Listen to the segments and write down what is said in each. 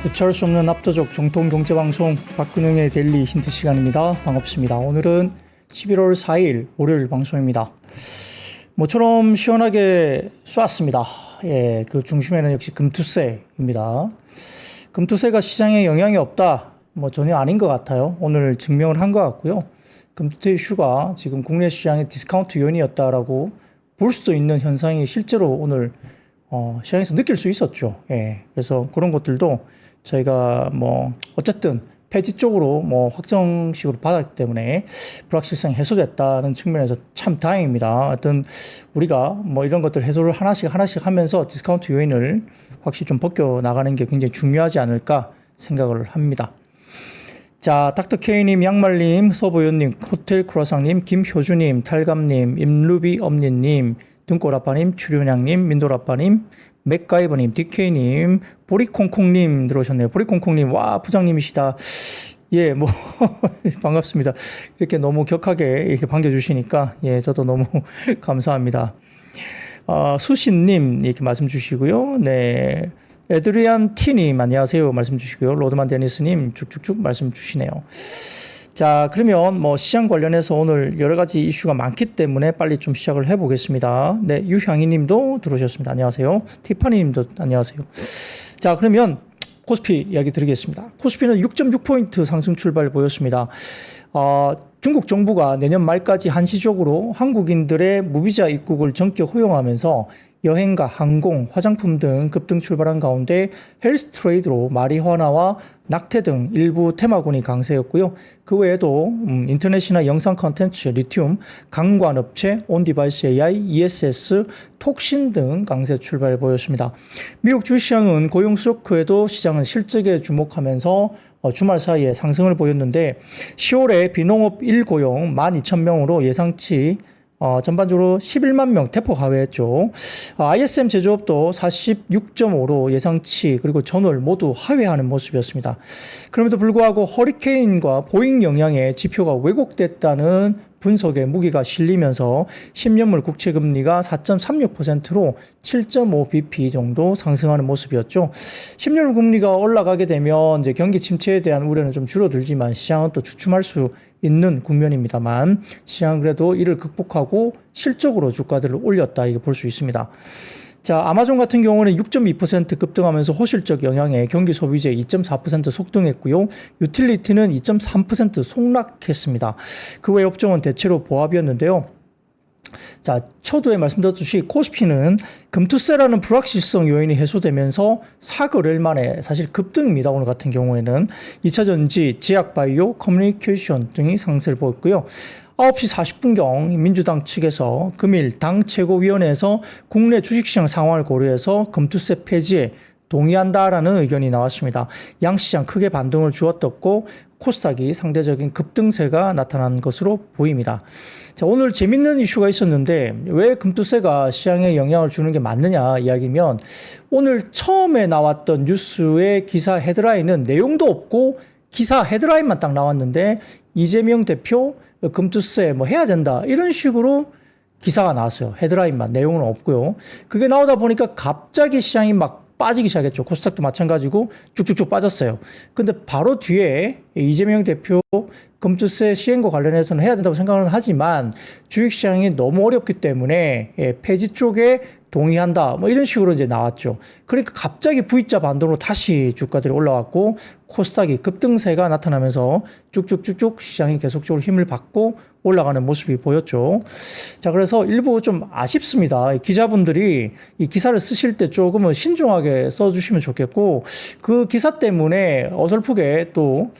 대체할 수 없는 압도적 정통 경제방송 박근영의 데일리 힌트 시간입니다. 반갑습니다. 오늘은 11월 4일 월요일 방송입니다. 모처럼 시원하게 쏘았습니다. 예, 그 중심에는 역시 금투세입니다. 금투세가 시장에 영향이 없다? 전혀 아닌 것 같아요. 오늘 증명을 한 것 같고요. 금투세 이슈가 지금 국내 시장의 디스카운트 요인이었다라고 볼 수도 있는 현상이 실제로 오늘 시장에서 느낄 수 있었죠. 예, 그래서 그런 것들도 저희가 어쨌든 폐지 쪽으로 확정식으로 받았기 때문에 불확실성이 해소됐다는 측면에서 참 다행입니다. 하여튼 우리가 이런 것들 해소를 하나씩 하면서 디스카운트 요인을 확실히 좀 벗겨 나가는 게 굉장히 중요하지 않을까 생각을 합니다. 자, 닥터케이님, 양말님, 서보현님, 호텔 크로상님, 김효주님, 탈감님, 임루비 엄니님, 등골아빠님, 추륜양님, 민돌아빠님, 맥가이버님, 디케이님, 보리콩콩님 들어오셨네요. 보리콩콩님, 와, 부장님이시다. 예, 반갑습니다. 이렇게 너무 격하게 이렇게 반겨주시니까, 예, 저도 너무 감사합니다. 수신님, 이렇게 말씀 주시고요. 네. 에드리안 티님, 안녕하세요. 말씀 주시고요. 로드만 데니스님, 쭉쭉쭉 말씀 주시네요. 자, 그러면 시장 관련해서 오늘 여러 가지 이슈가 많기 때문에 빨리 좀 시작을 해보겠습니다. 네, 유향이 님도 들어오셨습니다. 안녕하세요. 티파니 님도 안녕하세요. 자, 그러면 코스피 이야기 드리겠습니다. 코스피는 6.6포인트 상승 출발 보였습니다. 중국 정부가 내년 말까지 한시적으로 한국인들의 무비자 입국을 전격 허용하면서 여행과 항공, 화장품 등 급등 출발한 가운데 헬스 트레이드로 마리화나와 낙태 등 일부 테마군이 강세였고요. 그 외에도 인터넷이나 영상 콘텐츠, 리튬, 강관업체, 온디바이스 AI, ESS, 톡신 등 강세 출발 보였습니다. 미국 주시장은 고용 쇼크에도 시장은 실적에 주목하면서 주말 사이에 상승을 보였는데 10월에 비농업 1고용 12,000명으로 예상치 전반적으로 11만 명 대폭 하회했죠. ISM 제조업도 46.5로 예상치 그리고 전월 모두 하회하는 모습이었습니다. 그럼에도 불구하고 허리케인과 보잉 영향에 지표가 왜곡됐다는 분석에 무게가 실리면서 10년물 국채금리가 4.36%로 7.5bp 정도 상승하는 모습이었죠. 10년물 금리가 올라가게 되면 이제 경기 침체에 대한 우려는 좀 줄어들지만 시장은 또 주춤할 수 있는 국면입니다만 시장은 그래도 이를 극복하고 실적으로 주가들을 올렸다 이게 볼 수 있습니다. 자, 아마존 같은 경우는 6.2% 급등하면서 호실적 영향에 경기 소비재 2.4% 속등했고요. 유틸리티는 2.3% 속락했습니다. 그 외 업종은 대체로 보합이었는데요. 자, 초두에 말씀드렸듯이 코스피는 금투세라는 불확실성 요인이 해소되면서 사거래일 만에 사실 급등입니다. 오늘 같은 경우에는 2차전지, 제약바이오, 커뮤니케이션 등이 상승을 보였고요. 9시 40분경 민주당 측에서 금일 당 최고위원회에서 국내 주식시장 상황을 고려해서 금투세 폐지에 동의한다라는 의견이 나왔습니다. 양시장 크게 반등을 주었었고 코스닥이 상대적인 급등세가 나타난 것으로 보입니다. 자, 오늘 재밌는 이슈가 있었는데 왜 금투세가 시장에 영향을 주는 게 맞느냐 이야기면 오늘 처음에 나왔던 뉴스의 기사 헤드라인은 내용도 없고 기사 헤드라인만 딱 나왔는데 이재명 대표 금투세 해야 된다 이런 식으로 기사가 나왔어요. 헤드라인만 내용은 없고요. 그게 나오다 보니까 갑자기 시장이 막 빠지기 시작했죠. 코스닥도 마찬가지고 쭉쭉쭉 빠졌어요. 근데 바로 뒤에 이재명 대표 금투세 시행과 관련해서는 해야 된다고 생각은 하지만 주식시장이 너무 어렵기 때문에 폐지 쪽에 동의한다 이런 식으로 이제 나왔죠. 그러니까 갑자기 V자 반동으로 다시 주가들이 올라왔고 코스닥이 급등세가 나타나면서 쭉쭉쭉쭉 시장이 계속적으로 힘을 받고 올라가는 모습이 보였죠. 자, 그래서 일부 좀 아쉽습니다. 기자분들이 이 기사를 쓰실 때 조금은 신중하게 써주시면 좋겠고 그 기사 때문에 어설프게 또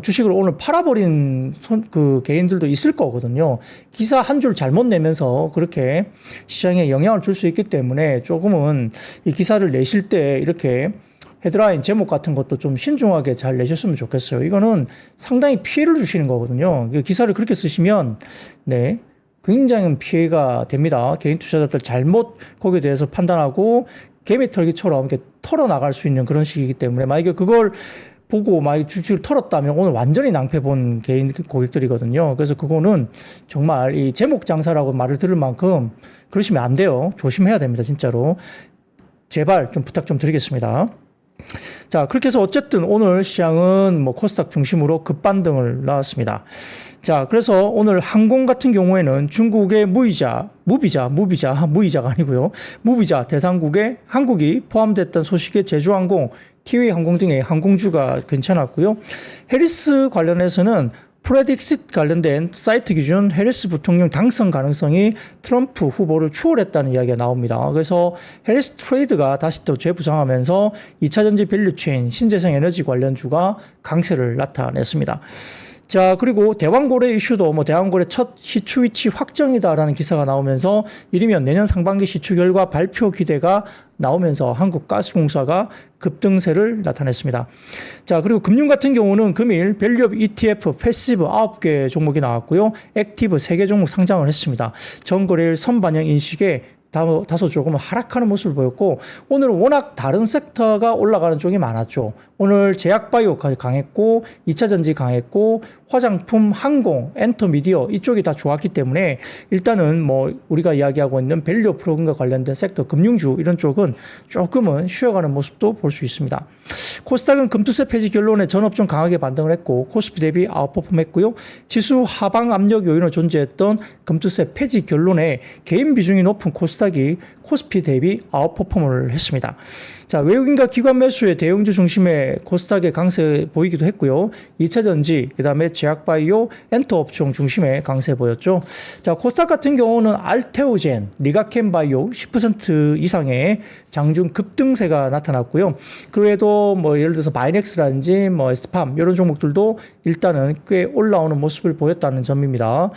주식을 오늘 팔아버린 그 개인들도 있을 거거든요. 기사 한 줄 잘못 내면서 그렇게 시장에 영향을 줄 수 있기 때문에 조금은 이 기사를 내실 때 이렇게 헤드라인 제목 같은 것도 좀 신중하게 잘 내셨으면 좋겠어요. 이거는 상당히 피해를 주시는 거거든요. 기사를 그렇게 쓰시면 네, 굉장히 피해가 됩니다. 개인 투자자들 잘못 거기에 대해서 판단하고 개미털기처럼 이렇게 털어나갈 수 있는 그런 식이기 때문에 만약에 그걸 보고 막 주식을 털었다면 오늘 완전히 낭패 본 개인 고객들이거든요. 그래서 그거는 정말 이 제목 장사라고 말을 들을 만큼 그러시면 안 돼요. 조심해야 됩니다. 진짜로. 제발 좀 부탁 좀 드리겠습니다. 자, 그렇게 해서 어쨌든 오늘 시장은 뭐 코스닥 중심으로 급반등을 나왔습니다. 자, 그래서 오늘 항공 같은 경우에는 중국의 무이자가 아니고요. 무비자 대상국에 한국이 포함됐던 소식에 제주항공, 티웨이항공 등의 항공주가 괜찮았고요. 해리스 관련해서는 프레딕싯 관련된 사이트 기준 해리스 부통령 당선 가능성이 트럼프 후보를 추월했다는 이야기가 나옵니다. 그래서 해리스 트레이드가 다시 또 재부상하면서 2차전지 밸류체인 신재생 에너지 관련주가 강세를 나타냈습니다. 자, 그리고 대왕고래 이슈도 대왕고래 첫 시추 위치 확정이다라는 기사가 나오면서 이르면 내년 상반기 시추 결과 발표 기대가 나오면서 한국가스공사가 급등세를 나타냈습니다. 자, 그리고 금융 같은 경우는 금일 밸류업 ETF 패시브 9개 종목이 나왔고요. 액티브 3개 종목 상장을 했습니다. 전거래일 선반영 인식에 다소 조금 하락하는 모습을 보였고, 오늘은 워낙 다른 섹터가 올라가는 쪽이 많았죠. 오늘 제약바이오까지 강했고, 2차전지 강했고, 화장품, 항공, 엔터미디어 이쪽이 다 좋았기 때문에 일단은 우리가 이야기하고 있는 밸류 프로그램과 관련된 섹터, 금융주 이런 쪽은 조금은 쉬어가는 모습도 볼 수 있습니다. 코스닥은 금투세 폐지 결론에 전업종 강하게 반등을 했고, 코스피 대비 아웃퍼폼했고요. 지수 하방 압력 요인으로 존재했던 금투세 폐지 결론에 개인 비중이 높은 코스닥이 코스피 대비 아웃퍼폼을 했습니다. 자, 외국인과 기관 매수의 대형주 중심의 코스닥의 강세 보이기도 했고요. 2차전지, 그 다음에 제약바이오, 엔터업종 중심의 강세 보였죠. 자, 코스닥 같은 경우는 알테오젠, 리가켄바이오 10% 이상의 장중 급등세가 나타났고요. 그 외에도 예를 들어서 마이넥스라든지 에스팜 이런 종목들도 일단은 꽤 올라오는 모습을 보였다는 점입니다.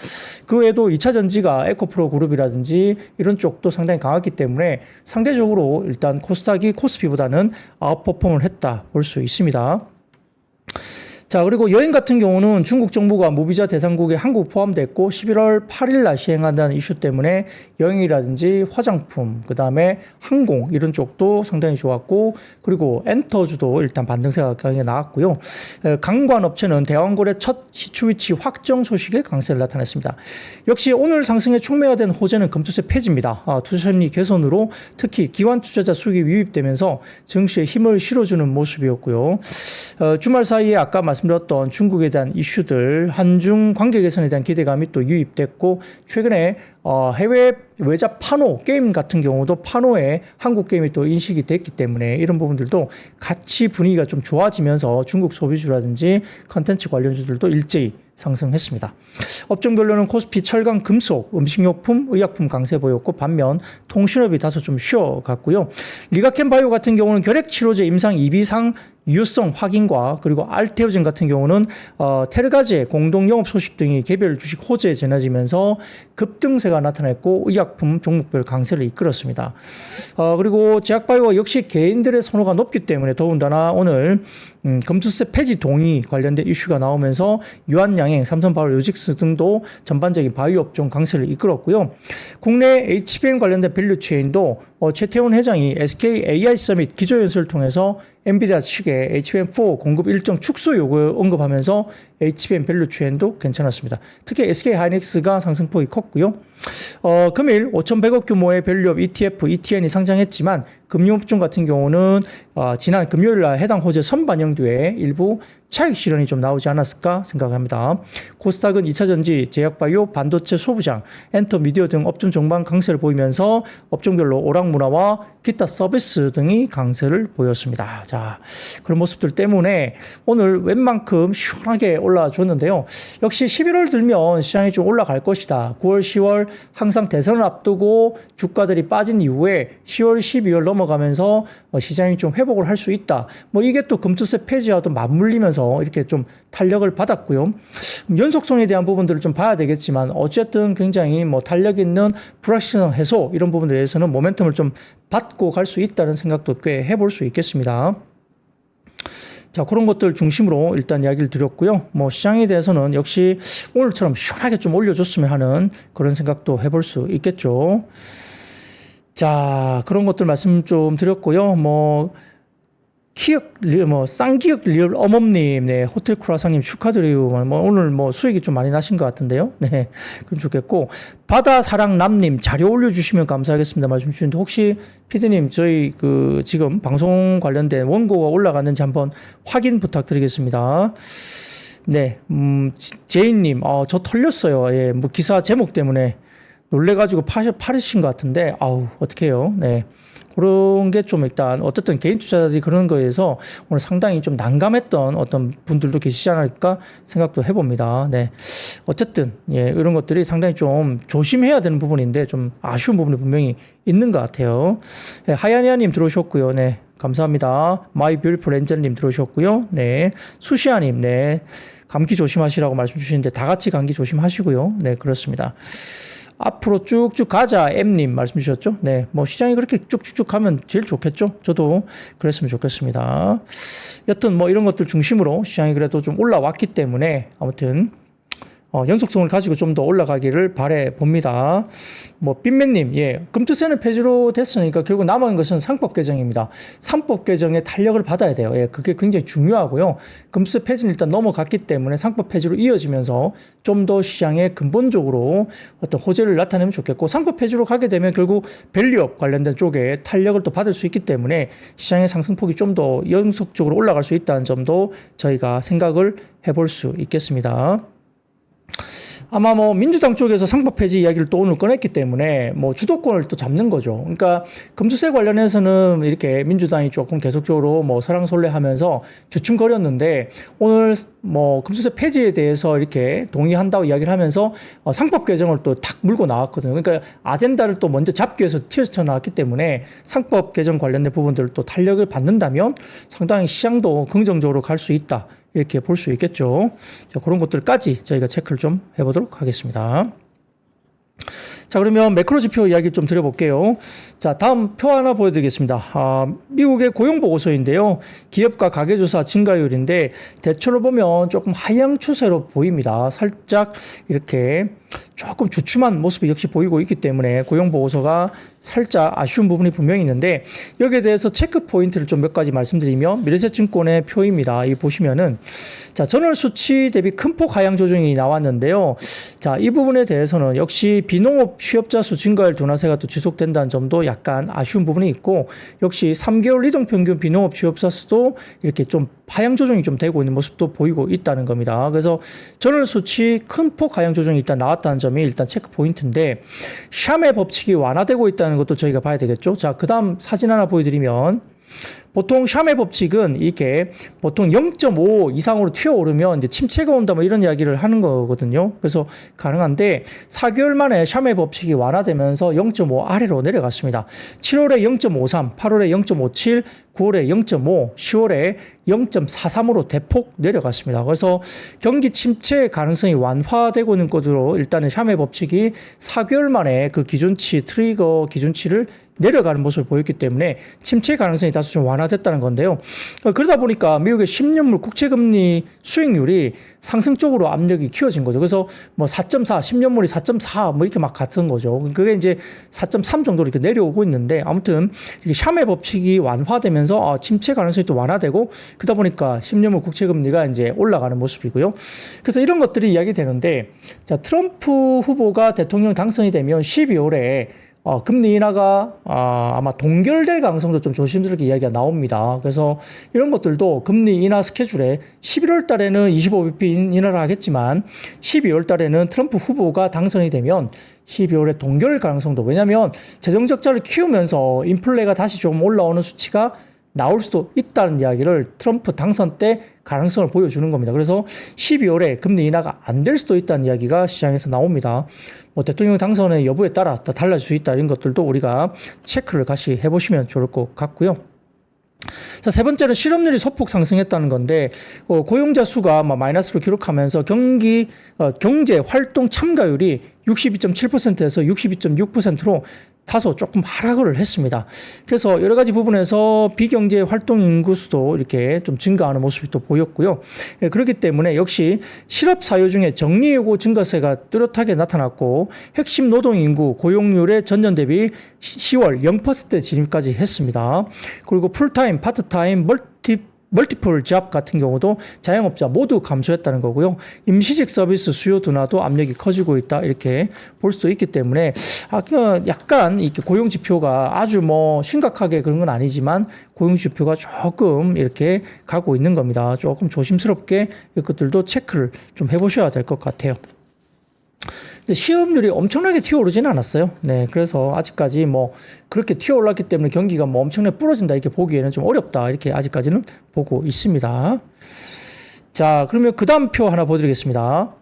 그 외에도 2차전지가 에코프로 그룹이라든지 이런 쪽도 상당히 강했기 때문에 상대적으로 일단 코스닥이 코스피보다는 아웃퍼폼을 했다 볼 수 있습니다. 자, 그리고 여행 같은 경우는 중국 정부가 무비자 대상국에 한국 포함됐고 11월 8일 날 시행한다는 이슈 때문에 여행이라든지 화장품, 그 다음에 항공 이런 쪽도 상당히 좋았고, 그리고 엔터주도 일단 반등세가 강하게 나왔고요. 강관업체는 대왕거래 첫 시추 위치 확정 소식에 강세를 나타냈습니다. 역시 오늘 상승에 촉매가 된 호재는 금투세 폐지입니다. 투자 심리 개선으로 특히 기관 투자자 수익이 유입되면서 증시에 힘을 실어주는 모습이었고요. 주말 사이에 아까 말씀드렸던 중국에 대한 이슈들, 한중 관계 개선에 대한 기대감이 또 유입됐고, 최근에 해외 외자 파노 게임 같은 경우도 파노에 한국 게임이 또 인식이 됐기 때문에 이런 부분들도 같이 분위기가 좀 좋아지면서 중국 소비주라든지 컨텐츠 관련주들도 일제히 상승했습니다. 업종별로는 코스피 철강, 금속, 음식료품, 의약품 강세 보였고, 반면 통신업이 다소 좀 쉬어갔고요. 리가켄바이오 같은 경우는 결핵치료제 임상 2비상 유효성 확인과 그리고 알테오젠 같은 경우는 테르가제 공동 영업 소식 등이 개별 주식 호재에 전해지면서 급등세가 나타났고, 의약품 종목별 강세를 이끌었습니다. 그리고 제약바이오 역시 개인들의 선호가 높기 때문에 더군다나 오늘 금투세 폐지 동의 관련된 이슈가 나오면서 유한양행, 삼성바이오 로직스 등도 전반적인 바이오 업종 강세를 이끌었고요. 국내 HBM 관련된 밸류체인도 최태원 회장이 SK AI 서밋 기조연설을 통해서 엔비디아 측에 HBM4 공급 일정 축소 요구 언급하면서 HBM 밸류체인도 괜찮았습니다. 특히 SK 하이닉스가 상승폭이 컸고요. 금일 5,100억 규모의 밸류업 ETF, ETN이 상장했지만 금융업종 같은 경우는 지난 금요일 날 해당 호재 선반영 뒤에 일부 차익 실현이 좀 나오지 않았을까 생각합니다. 코스닥은 2차전지, 제약바이오, 반도체 소부장, 엔터미디어 등 업종 전반 강세를 보이면서 업종별로 오락문화와 기타 서비스 등이 강세를 보였습니다. 자, 그런 모습들 때문에 오늘 웬만큼 시원하게 올라줬는데요. 역시 11월 들면 시장이 좀 올라갈 것이다. 9월, 10월 항상 대선을 앞두고 주가들이 빠진 이후에 10월, 12월 넘어가면서 시장이 좀 회복을 할 수 있다. 이게 또 금투세 폐지와도 맞물리면서 이렇게 좀 탄력을 받았고요. 연속성에 대한 부분들을 좀 봐야 되겠지만 어쨌든 굉장히 탄력 있는 불확실성 해소 이런 부분에 대해서는 모멘텀을 좀 받고 갈 수 있다는 생각도 꽤 해볼 수 있겠습니다. 자, 그런 것들 중심으로 일단 이야기를 드렸고요. 시장에 대해서는 역시 오늘처럼 시원하게 좀 올려줬으면 하는 그런 생각도 해볼 수 있겠죠. 자, 그런 것들 말씀 좀 드렸고요. 쌍기역 리얼 어멈님, 네, 호텔 쿠라상님 축하드려요. 오늘 수익이 좀 많이 나신 것 같은데요. 네, 그럼 좋겠고, 바다사랑남님 자료 올려주시면 감사하겠습니다. 말씀 주시는데, 혹시 피디님, 저희 지금 방송 관련된 원고가 올라갔는지 한번 확인 부탁드리겠습니다. 네, 제인님, 저 털렸어요. 예, 기사 제목 때문에 놀래가지고 파르신 것 같은데, 어떡해요. 네. 그런 게 좀 일단 어쨌든 개인 투자자들이 그런 거에서 오늘 상당히 좀 난감했던 어떤 분들도 계시지 않을까 생각도 해봅니다. 네. 어쨌든, 예, 이런 것들이 상당히 좀 조심해야 되는 부분인데 좀 아쉬운 부분이 분명히 있는 것 같아요. 네, 하야니아님 들어오셨고요. 네. 감사합니다. 마이 뷰티풀 엔젤님 들어오셨고요. 네. 수시아님, 네. 감기 조심하시라고 말씀 주시는데 다 같이 감기 조심하시고요. 네, 그렇습니다. 앞으로 쭉쭉 가자, M님 말씀 주셨죠? 네. 시장이 그렇게 쭉쭉쭉 가면 제일 좋겠죠? 저도 그랬으면 좋겠습니다. 여튼 이런 것들 중심으로 시장이 그래도 좀 올라왔기 때문에 아무튼, 연속성을 가지고 좀 더 올라가기를 바래 봅니다. 빈맨님, 예, 금투세는 폐지로 됐으니까 결국 남은 것은 상법 개정입니다. 상법 개정의 탄력을 받아야 돼요. 예, 그게 굉장히 중요하고요. 금투세 폐지는 일단 넘어갔기 때문에 상법 폐지로 이어지면서 좀 더 시장에 근본적으로 어떤 호재를 나타내면 좋겠고, 상법 폐지로 가게 되면 결국 밸류업 관련된 쪽에 탄력을 또 받을 수 있기 때문에 시장의 상승폭이 좀 더 연속적으로 올라갈 수 있다는 점도 저희가 생각을 해볼 수 있겠습니다. 아마 민주당 쪽에서 상법 폐지 이야기를 또 오늘 꺼냈기 때문에 주도권을 또 잡는 거죠. 그러니까 금수세 관련해서는 이렇게 민주당이 조금 계속적으로 설랑설레하면서 주춤거렸는데 오늘 금수세 폐지에 대해서 이렇게 동의한다고 이야기를 하면서 상법 개정을 또 탁 물고 나왔거든요. 그러니까 아젠다를 또 먼저 잡기 위해서 튀어나왔기 때문에 상법 개정 관련된 부분들을 또 탄력을 받는다면 상당히 시장도 긍정적으로 갈 수 있다. 이렇게 볼 수 있겠죠. 자, 그런 것들까지 저희가 체크를 좀 해보도록 하겠습니다. 자, 그러면 매크로 지표 이야기 좀 드려볼게요. 자, 다음 표 하나 보여드리겠습니다. 미국의 고용보고서인데요. 기업가 가계조사 증가율인데 대체로 보면 조금 하향 추세로 보입니다. 살짝 이렇게 조금 주춤한 모습이 역시 보이고 있기 때문에 고용보고서가 살짝 아쉬운 부분이 분명히 있는데 여기에 대해서 체크 포인트를 좀 몇 가지 말씀드리면 미래세증권의 표입니다. 이 보시면은 자, 전월 수치 대비 큰 폭 하향 조정이 나왔는데요. 자, 이 부분에 대해서는 역시 비농업 취업자 수 증가율 둔화세가 또 지속된다는 점도 약간 아쉬운 부분이 있고 역시 3개월 이동평균 비농업 취업자 수도 이렇게 좀 하향 조정이 좀 되고 있는 모습도 보이고 있다는 겁니다. 그래서 전월 수치 큰 폭 하향 조정이 일단 나왔다는 점이 일단 체크 포인트인데 샴의 법칙이 완화되고 있다는 것도 저희가 봐야 되겠죠. 자, 그 다음 사진 하나 보여드리면 보통 샴의 법칙은 이렇게 보통 0.5 이상으로 튀어오르면 이제 침체가 온다 이런 이야기를 하는 거거든요. 그래서 가능한데 4개월 만에 샴의 법칙이 완화되면서 0.5 아래로 내려갔습니다. 7월에 0.53, 8월에 0.57, 9월에 0.5, 10월에 0.43으로 대폭 내려갔습니다. 그래서 경기 침체 가능성이 완화되고 있는 것으로 일단은 샴의 법칙이 4개월 만에 그 기준치, 트리거 기준치를 내려가는 모습을 보였기 때문에 침체 가능성이 다소 좀 완화됐다는 건데요. 그러다 보니까 미국의 10년물 국채금리 수익률이 상승적으로 압력이 키워진 거죠. 그래서 4.4, 10년물이 4.4 이렇게 막 갔던 거죠. 그게 이제 4.3 정도로 이렇게 내려오고 있는데 아무튼 이게 샴의 법칙이 완화되면서 침체 가능성이 또 완화되고 그러다 보니까 10년물 국채금리가 이제 올라가는 모습이고요. 그래서 이런 것들이 이야기되는데 자, 트럼프 후보가 대통령 당선이 되면 12월에 금리 인하가 아마 동결될 가능성도 좀 조심스럽게 이야기가 나옵니다. 그래서 이런 것들도 금리 인하 스케줄에 11월 달에는 25bp 인하를 하겠지만 12월 달에는 트럼프 후보가 당선이 되면 12월에 동결 가능성도 왜냐하면 재정 적자를 키우면서 인플레가 다시 좀 올라오는 수치가 나올 수도 있다는 이야기를 트럼프 당선 때 가능성을 보여주는 겁니다. 그래서 12월에 금리 인하가 안 될 수도 있다는 이야기가 시장에서 나옵니다. 대통령 당선의 여부에 따라 또 달라질 수 있다 이런 것들도 우리가 체크를 같이 해보시면 좋을 것 같고요. 자, 세 번째는 실업률이 소폭 상승했다는 건데 고용자 수가 마이너스로 기록하면서 경제 활동 참가율이 62.7%에서 62.6%로 다소 조금 하락을 했습니다. 그래서 여러 가지 부분에서 비경제 활동 인구수도 이렇게 좀 증가하는 모습이 또 보였고요. 그렇기 때문에 역시 실업 사유 중에 정리해고 증가세가 뚜렷하게 나타났고 핵심 노동 인구 고용률의 전년 대비 10월 0% 진입까지 했습니다. 그리고 풀타임, 파트타임, 멀티플 잡 같은 경우도 자영업자 모두 감소했다는 거고요. 임시직 서비스 수요 둔화도 압력이 커지고 있다 이렇게 볼 수도 있기 때문에 약간 이렇게 고용 지표가 아주 뭐 심각하게 그런 건 아니지만 고용 지표가 조금 이렇게 가고 있는 겁니다. 조금 조심스럽게 이것들도 체크를 좀 해보셔야 될 것 같아요. 근데 실업률이 엄청나게 튀어오르지는 않았어요. 네, 그래서 아직까지 뭐 그렇게 튀어올랐기 때문에 경기가 뭐 엄청나게 부러진다 이렇게 보기에는 좀 어렵다 이렇게 아직까지는 보고 있습니다. 자, 그러면 그 다음 표 하나 보여드리겠습니다.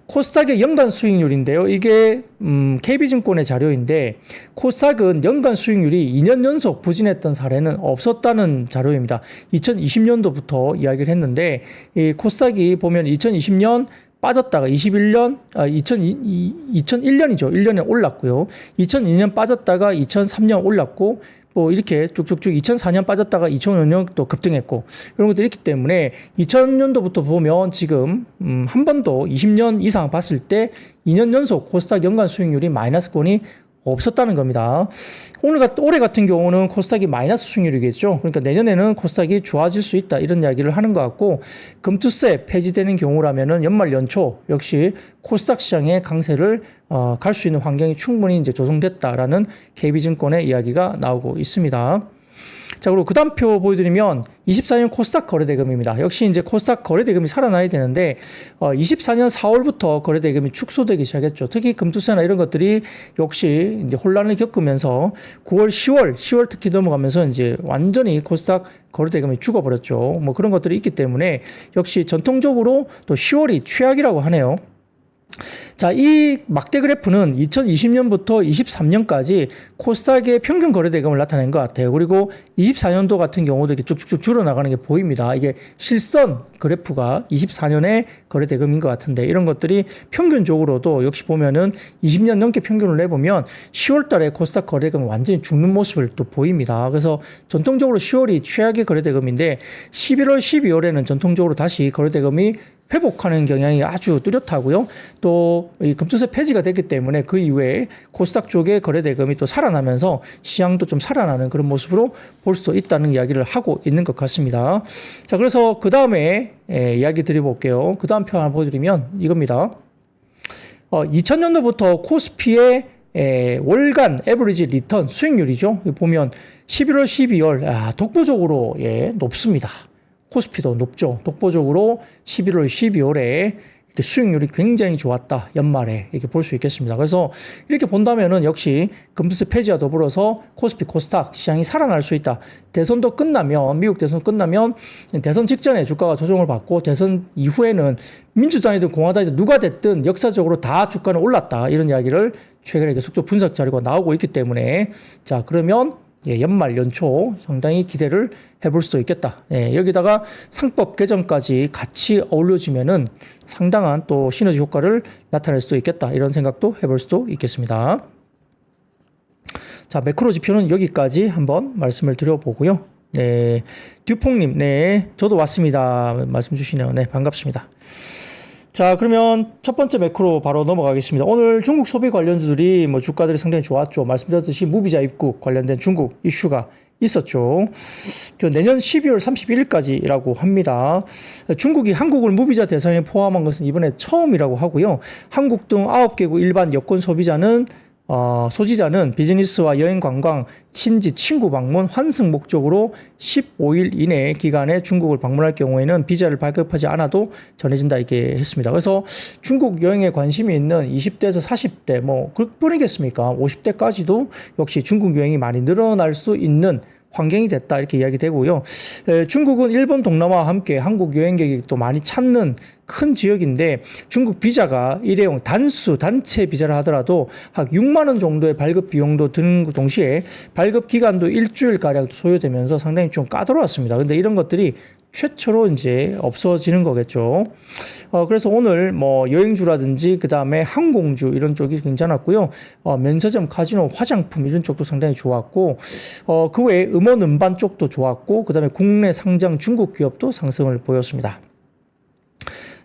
코스닥의 연간 수익률인데요. 이게 KB증권의 자료인데 코스닥은 연간 수익률이 2년 연속 부진했던 사례는 없었다는 자료입니다. 2020년도부터 이야기를 했는데 이 코스닥이 보면 2020년 빠졌다가 2001년이죠. 1년에 올랐고요. 2002년 빠졌다가 2003년 올랐고 뭐 이렇게 쭉쭉쭉 2004년 빠졌다가 2005년 또 급등했고 이런 것들이 있기 때문에 2000년도부터 보면 지금 한 번도 20년 이상 봤을 때 2년 연속 코스닥 연간 수익률이 마이너스권이 없었다는 겁니다. 올해 같은 경우는 코스닥이 마이너스 수익률이겠죠. 그러니까 내년에는 코스닥이 좋아질 수 있다 이런 이야기를 하는 것 같고 금투세 폐지되는 경우라면은 연말 연초 역시 코스닥 시장의 강세를 갈 수 있는 환경이 충분히 이제 조성됐다라는 KB증권의 이야기가 나오고 있습니다. 자, 그리고 그 다음 표 보여드리면 24년 코스닥 거래대금입니다. 역시 이제 코스닥 거래대금이 살아나야 되는데 24년 4월부터 거래대금이 축소되기 시작했죠. 특히 금투세나 이런 것들이 역시 이제 혼란을 겪으면서 9월, 10월 특히 넘어가면서 이제 완전히 코스닥 거래대금이 죽어버렸죠. 뭐 그런 것들이 있기 때문에 역시 전통적으로 또 10월이 최악이라고 하네요. 자, 이 막대 그래프는 2020년부터 23년까지 코스닥의 평균 거래대금을 나타낸 것 같아요. 그리고 24년도 같은 경우도 이렇게 쭉쭉쭉 줄어나가는 게 보입니다. 이게 실선 그래프가 24년의 거래대금인 것 같은데 이런 것들이 평균적으로도 역시 보면은 20년 넘게 평균을 내보면 10월 달에 코스닥 거래대금이 완전히 죽는 모습을 또 보입니다. 그래서 전통적으로 10월이 최악의 거래대금인데 11월, 12월에는 전통적으로 다시 거래대금이 회복하는 경향이 아주 뚜렷하고요. 또 이 금투세 폐지가 됐기 때문에 그 이후에 코스닥 쪽의 거래대금이 또 살아나면서 시장도 좀 살아나는 그런 모습으로 볼 수도 있다는 이야기를 하고 있는 것 같습니다. 자, 그래서 그 다음에 이야기 드려볼게요. 그 다음 표 하나 보여드리면 이겁니다. 2000년도부터 코스피의 월간 에버리지 리턴 수익률이죠. 보면 11월, 12월 독보적으로 높습니다. 코스피도 높죠. 독보적으로 11월, 12월에 수익률이 굉장히 좋았다. 연말에 이렇게 볼 수 있겠습니다. 그래서 이렇게 본다면은 역시 금투세 폐지와 더불어서 코스피, 코스닥 시장이 살아날 수 있다. 대선도 끝나면 미국 대선 끝나면 대선 직전에 주가가 조정을 받고 대선 이후에는 민주당이든 공화당이든 누가 됐든 역사적으로 다 주가는 올랐다. 이런 이야기를 최근에 계속 분석 자료가 나오고 있기 때문에 자, 그러면 연말 연초 상당히 기대를 해볼 수도 있겠다. 여기다가 상법 개정까지 같이 어울려지면은 상당한 또 시너지 효과를 나타낼 수도 있겠다. 이런 생각도 해볼 수도 있겠습니다. 자, 매크로 지표는 여기까지 한번 말씀을 드려보고요. 네, 듀퐁님, 네, 저도 왔습니다. 말씀 주시네요. 네, 반갑습니다. 자, 그러면 첫 번째 매크로 바로 넘어가겠습니다. 오늘 중국 소비 관련주들이 뭐 주가들이 상당히 좋았죠. 말씀드렸듯이 무비자 입국 관련된 중국 이슈가 있었죠. 내년 12월 31일까지라고 합니다. 중국이 한국을 무비자 대상에 포함한 것은 이번에 처음이라고 하고요. 한국 등 9개국 일반 여권 소지자는 비즈니스와 여행 관광, 친지, 친구 방문, 환승 목적으로 15일 이내 기간에 중국을 방문할 경우에는 비자를 발급하지 않아도 전해진다 이렇게 했습니다. 그래서 중국 여행에 관심이 있는 20대에서 40대 뭐 그뿐이겠습니까? 50대까지도 역시 중국 여행이 많이 늘어날 수 있는 환경이 됐다 이렇게 이야기되고요. 중국은 일본 동남아와 함께 한국 여행객이 또 많이 찾는 큰 지역인데 중국 비자가 일회용 단체 비자를 하더라도 한 6만 원 정도의 발급 비용도 드는 동시에 발급 기간도 일주일가량 소요되면서 상당히 좀 까다로웠습니다. 근데 이런 것들이 최초로 이제 없어지는 거겠죠. 그래서 오늘 뭐 여행주라든지 그 다음에 항공주 이런 쪽이 괜찮았고요. 면세점, 카지노, 화장품 이런 쪽도 상당히 좋았고, 그 외에 음원 음반 쪽도 좋았고, 그 다음에 국내 상장 중국 기업도 상승을 보였습니다.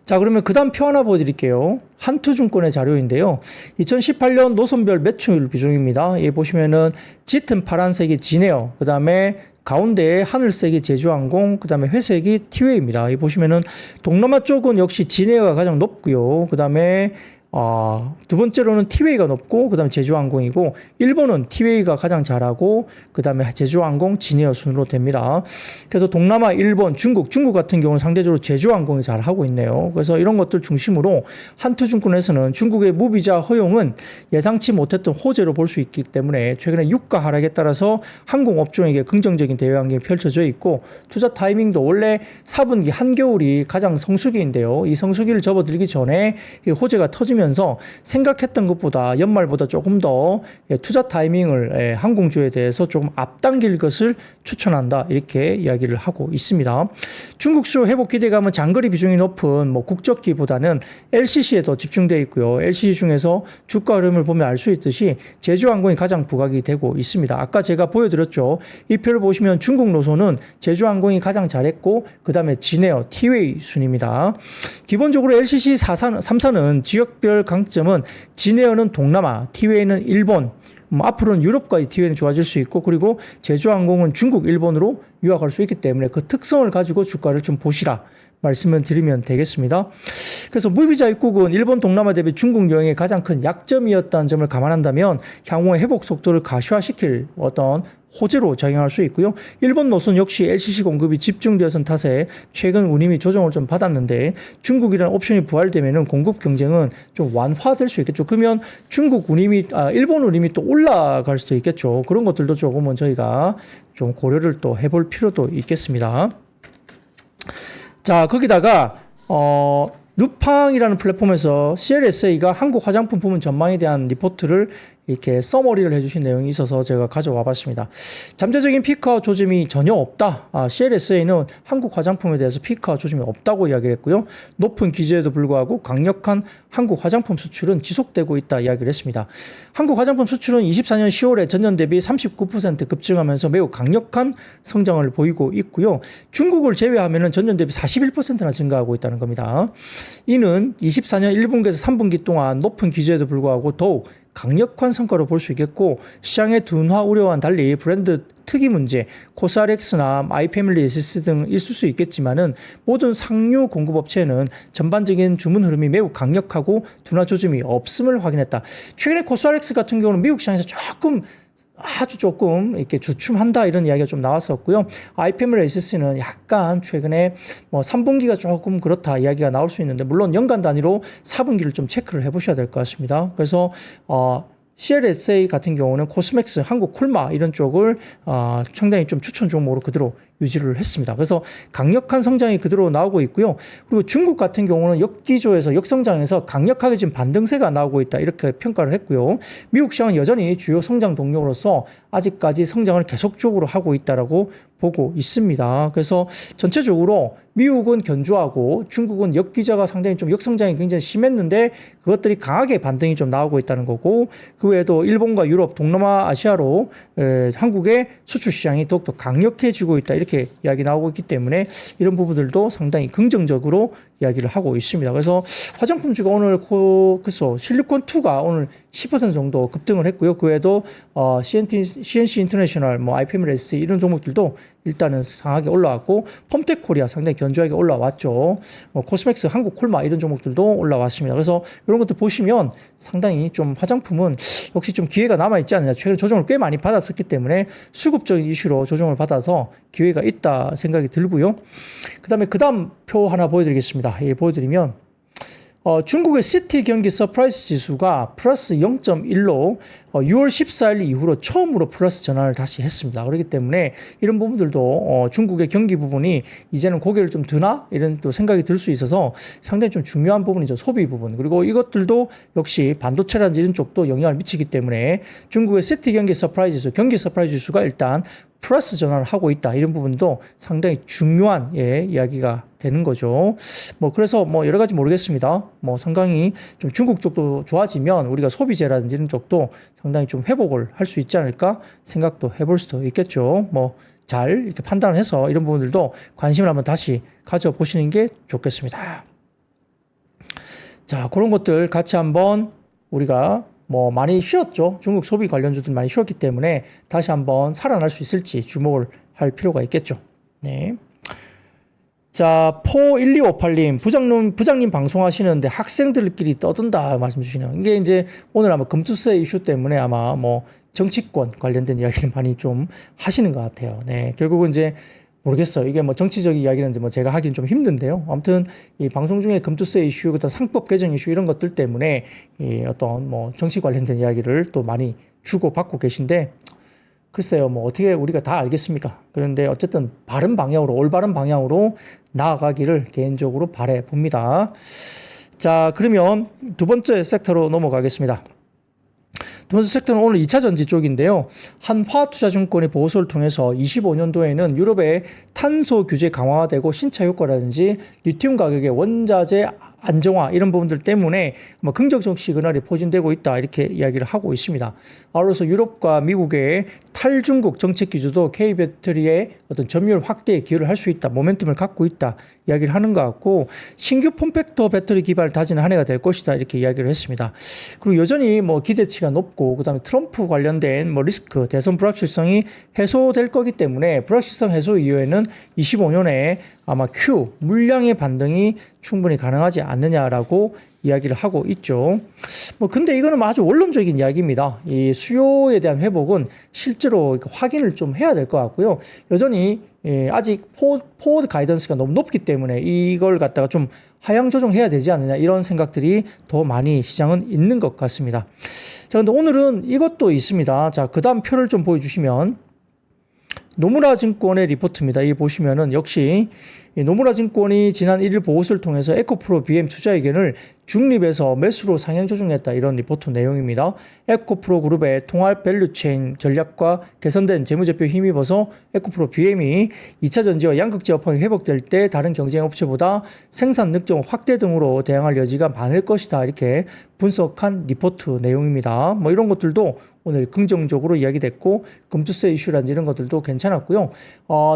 자, 그러면 그 다음 표 하나 보여드릴게요. 한투증권의 자료인데요. 2018년 노선별 매출율 비중입니다. 여기 보시면은 짙은 파란색이 지네어, 그 다음에 가운데에 하늘색이 제주항공, 그 다음에 회색이 티웨이입니다. 여기 보시면은 동남아 쪽은 역시 지네어가 가장 높고요. 그 다음에 두 번째로는 티웨이가 높고, 그 다음에 제주항공이고, 일본은 티웨이가 가장 잘하고, 그 다음에 제주항공, 지네어 순으로 됩니다. 그래서 동남아, 일본, 중국 같은 경우는 상대적으로 제주항공이 잘하고 있네요. 그래서 이런 것들 중심으로 한투증권에서는 중국의 무비자 허용은 예상치 못했던 호재로 볼 수 있기 때문에 최근에 유가 하락에 따라서 항공업종에게 긍정적인 대외 환경이 펼쳐져 있고, 투자 타이밍도 원래 4분기 한겨울이 가장 성수기인데요. 이 성수기를 접어들기 전에 이 호재가 터지면서 생각했던 것보다 연말보다 조금 더 투자 타이밍을 항공주에 대해서 조금 앞당길 것을 추천한다, 이렇게 이야기를 하고 있습니다. 중국 수요 회복 기대감은 장거리 비중이 높은 뭐 국적기보다는 LCC에 더 집중되어 있고요. LCC 중에서 주가 흐름을 보면 알 수 있듯이 제주항공이 가장 부각이 되고 있습니다. 아까 제가 보여드렸죠. 이 표를 보시면 중국 노선은 제주항공이 가장 잘했고, 그 다음에 지네어, 티웨이 순입니다. 기본적으로 LCC 3사는 지역별 강점은 지네어는 동남아, 티웨이는 일본, 앞으로는 유럽과의 티웨이는 좋아질 수 있고, 그리고 제주항공은 중국, 일본으로 유학할 수 있기 때문에 그 특성을 가지고 주가를 좀 보시라 말씀을 드리면 되겠습니다. 그래서 무비자 입국은 일본, 동남아 대비 중국 여행의 가장 큰 약점이었다는 점을 감안한다면 향후의 회복 속도를 가시화시킬 어떤 호재로 작용할 수 있고요. 일본 노선 역시 LCC 공급이 집중되어선 탓에 최근 운임이 조정을 좀 받았는데, 중국이라는 옵션이 부활되면은 공급 경쟁은 좀 완화될 수 있겠죠. 그러면 중국 운임이, 일본 운임이 또 올라갈 수도 있겠죠. 그런 것들도 조금은 저희가 좀 고려를 또 해볼 필요도 있겠습니다. 자, 거기다가 누팡이라는 플랫폼에서 CLSA가 한국 화장품 부문 전망에 대한 리포트를 이렇게 서머리를 해주신 내용이 있어서 제가 가져와 봤습니다. 잠재적인 피크아웃 조짐이 전혀 없다. CLSA는 한국 화장품에 대해서 피크아웃 조짐이 없다고 이야기를 했고요. 높은 기재에도 불구하고 강력한 한국 화장품 수출은 지속되고 있다 이야기를 했습니다. 한국 화장품 수출은 24년 10월에 전년 대비 39% 급증하면서 매우 강력한 성장을 보이고 있고요. 중국을 제외하면 전년 대비 41%나 증가하고 있다는 겁니다. 이는 24년 1분기에서 3분기 동안 높은 기재에도 불구하고 더욱 강력한 성과로 볼 수 있겠고, 시장의 둔화 우려와는 달리 브랜드 특이 문제, 코스RX나 마이패밀리 에시스 등 있을 수 있겠지만은 모든 상류 공급업체는 전반적인 주문 흐름이 매우 강력하고 둔화 조짐이 없음을 확인했다. 최근에 코스RX 같은 경우는 미국 시장에서 아주 조금 이렇게 주춤한다, 이런 이야기가 좀 나왔었고요. 아이패밀리 에시스는 약간 최근에 뭐 3분기가 조금 그렇다 이야기가 나올 수 있는데, 물론 연간 단위로 4분기를 좀 체크를 해보셔야 될 것 같습니다. 그래서 CLSA 같은 경우는 코스맥스, 한국 콜마 이런 쪽을 상당히 좀 추천 종목으로 그대로 유지를 했습니다. 그래서 강력한 성장이 그대로 나오고 있고요. 그리고 중국 같은 경우는 역기조에서 역성장에서 강력하게 지금 반등세가 나오고 있다, 이렇게 평가를 했고요. 미국 시장은 여전히 주요 성장 동력으로서 아직까지 성장을 계속적으로 하고 있다라고 보고 있습니다. 그래서 전체적으로 미국은 견조하고 중국은 역기자가 상당히 좀 역성장이 굉장히 심했는데 그것들이 강하게 반등이 좀 나오고 있다는 거고, 그 외에도 일본과 유럽, 동남아, 아시아로 한국의 수출 시장이 더욱더 강력해지고 있다, 이렇게 이야기 나오고 있기 때문에 이런 부분들도 상당히 긍정적으로 이야기를 하고 있습니다. 그래서 화장품주가 오늘 실리콘2가 오늘 10% 정도 급등을 했고요. 그 외에도 CNC 인터내셔널, IPMS 이런 종목들도 일단은 상하게 올라왔고, 펌텍 코리아 상당히 견조하게 올라왔죠. 코스맥스, 한국 콜마 이런 종목들도 올라왔습니다. 그래서 이런 것들 보시면 상당히 좀 화장품은 역시 좀 기회가 남아있지 않느냐. 최근에 조정을 꽤 많이 받았었기 때문에 수급적인 이슈로 조정을 받아서 기회가 있다 생각이 들고요. 그 다음 표 하나 보여드리겠습니다. 보여드리면 중국의 시티 경기 서프라이즈 지수가 플러스 0.1로 6월 14일 이후로 처음으로 플러스 전환을 다시 했습니다. 그렇기 때문에 이런 부분들도 중국의 경기 부분이 이제는 고개를 좀 드나? 이런 또 생각이 들 수 있어서 상당히 좀 중요한 부분이죠. 소비 부분. 그리고 이것들도 역시 반도체라든지 이런 쪽도 영향을 미치기 때문에 중국의 시티 경기 서프라이즈 지수, 경기 서프라이즈 지수가 일단 플러스 전환을 하고 있다. 이런 부분도 상당히 중요한 이야기가 되는 거죠. 뭐 그래서 뭐 여러 가지 모르겠습니다. 뭐 상당히 좀 중국 쪽도 좋아지면 우리가 소비재라든지 이런 쪽도 상당히 좀 회복을 할 수 있지 않을까 생각도 해볼 수도 있겠죠. 뭐 잘 이렇게 판단을 해서 이런 부분들도 관심을 한번 다시 가져보시는 게 좋겠습니다. 자, 그런 것들 같이 한번 우리가 뭐 많이 쉬었죠. 중국 소비 관련주들 많이 쉬었기 때문에 다시 한번 살아날 수 있을지 주목을 할 필요가 있겠죠. 네. 자, 포1258님, 부장님 방송하시는데 학생들끼리 떠든다 말씀 주시네요. 이게 이제 오늘 아마 금투세 이슈 때문에 아마 뭐 정치권 관련된 이야기를 많이 좀 하시는 것 같아요. 네. 결국은 이제 모르겠어요. 이게 뭐 정치적인 이야기는 뭐 제가 하기는 좀 힘든데요. 아무튼 이 방송 중에 금투세 이슈, 그다음 상법 개정 이슈 이런 것들 때문에 이 어떤 뭐 정치 관련된 이야기를 또 많이 주고 받고 계신데 글쎄요, 뭐 어떻게 우리가 다 알겠습니까? 그런데 어쨌든 바른 방향으로, 올바른 방향으로 나아가기를 개인적으로 바래 봅니다. 자, 그러면 두 번째 섹터로 넘어가겠습니다. 두 번째 섹터는 오늘 2차 전지 쪽인데요. 한화투자증권의 보고서를 통해서 25년도에는 유럽의 탄소 규제 강화되고 신차 효과라든지 리튬 가격의 원자재 안정화 이런 부분들 때문에 뭐 긍정적 시그널이 포진되고 있다 이렇게 이야기를 하고 있습니다. 아울러서 유럽과 미국의 탈중국 정책 기조도 K배터리의 어떤 점유율 확대에 기여를 할 수 있다. 모멘텀을 갖고 있다. 이야기를 하는 것 같고 신규 폼팩터 배터리 기반을 다지는 한 해가 될 것이다. 이렇게 이야기를 했습니다. 그리고 여전히 뭐 기대치가 높고 그다음에 트럼프 관련된 뭐 리스크, 대선 불확실성이 해소될 거기 때문에 불확실성 해소 이후에는 25년에 아마 Q 물량의 반등이 충분히 가능하지 않느냐라고 이야기를 하고 있죠. 뭐 근데 이거는 아주 원론적인 이야기입니다. 이 수요에 대한 회복은 실제로 확인을 좀 해야 될 것 같고요. 여전히 아직 포워드 가이던스가 너무 높기 때문에 이걸 갖다가 좀 하향 조정해야 되지 않느냐 이런 생각들이 더 많이 시장은 있는 것 같습니다. 자, 근데 오늘은 이것도 있습니다. 자, 그 다음 표를 좀 보여주시면 노무라 증권의 리포트입니다. 이 보시면은 역시 노무라 증권이 지난 1일 보고서를 통해서 에코프로 BM 투자 의견을 중립에서 매수로 상향 조정했다. 이런 리포트 내용입니다. 에코프로 그룹의 통합 밸류체인 전략과 개선된 재무제표 힘입어서 에코프로 BM이 2차 전지와 양극재 여파가 회복될 때 다른 경쟁 업체보다 생산 능력 확대 등으로 대응할 여지가 많을 것이다. 이렇게 분석한 리포트 내용입니다. 뭐 이런 것들도 오늘 긍정적으로 이야기됐고 금투세 이슈라든지 이런 것들도 괜찮았고요.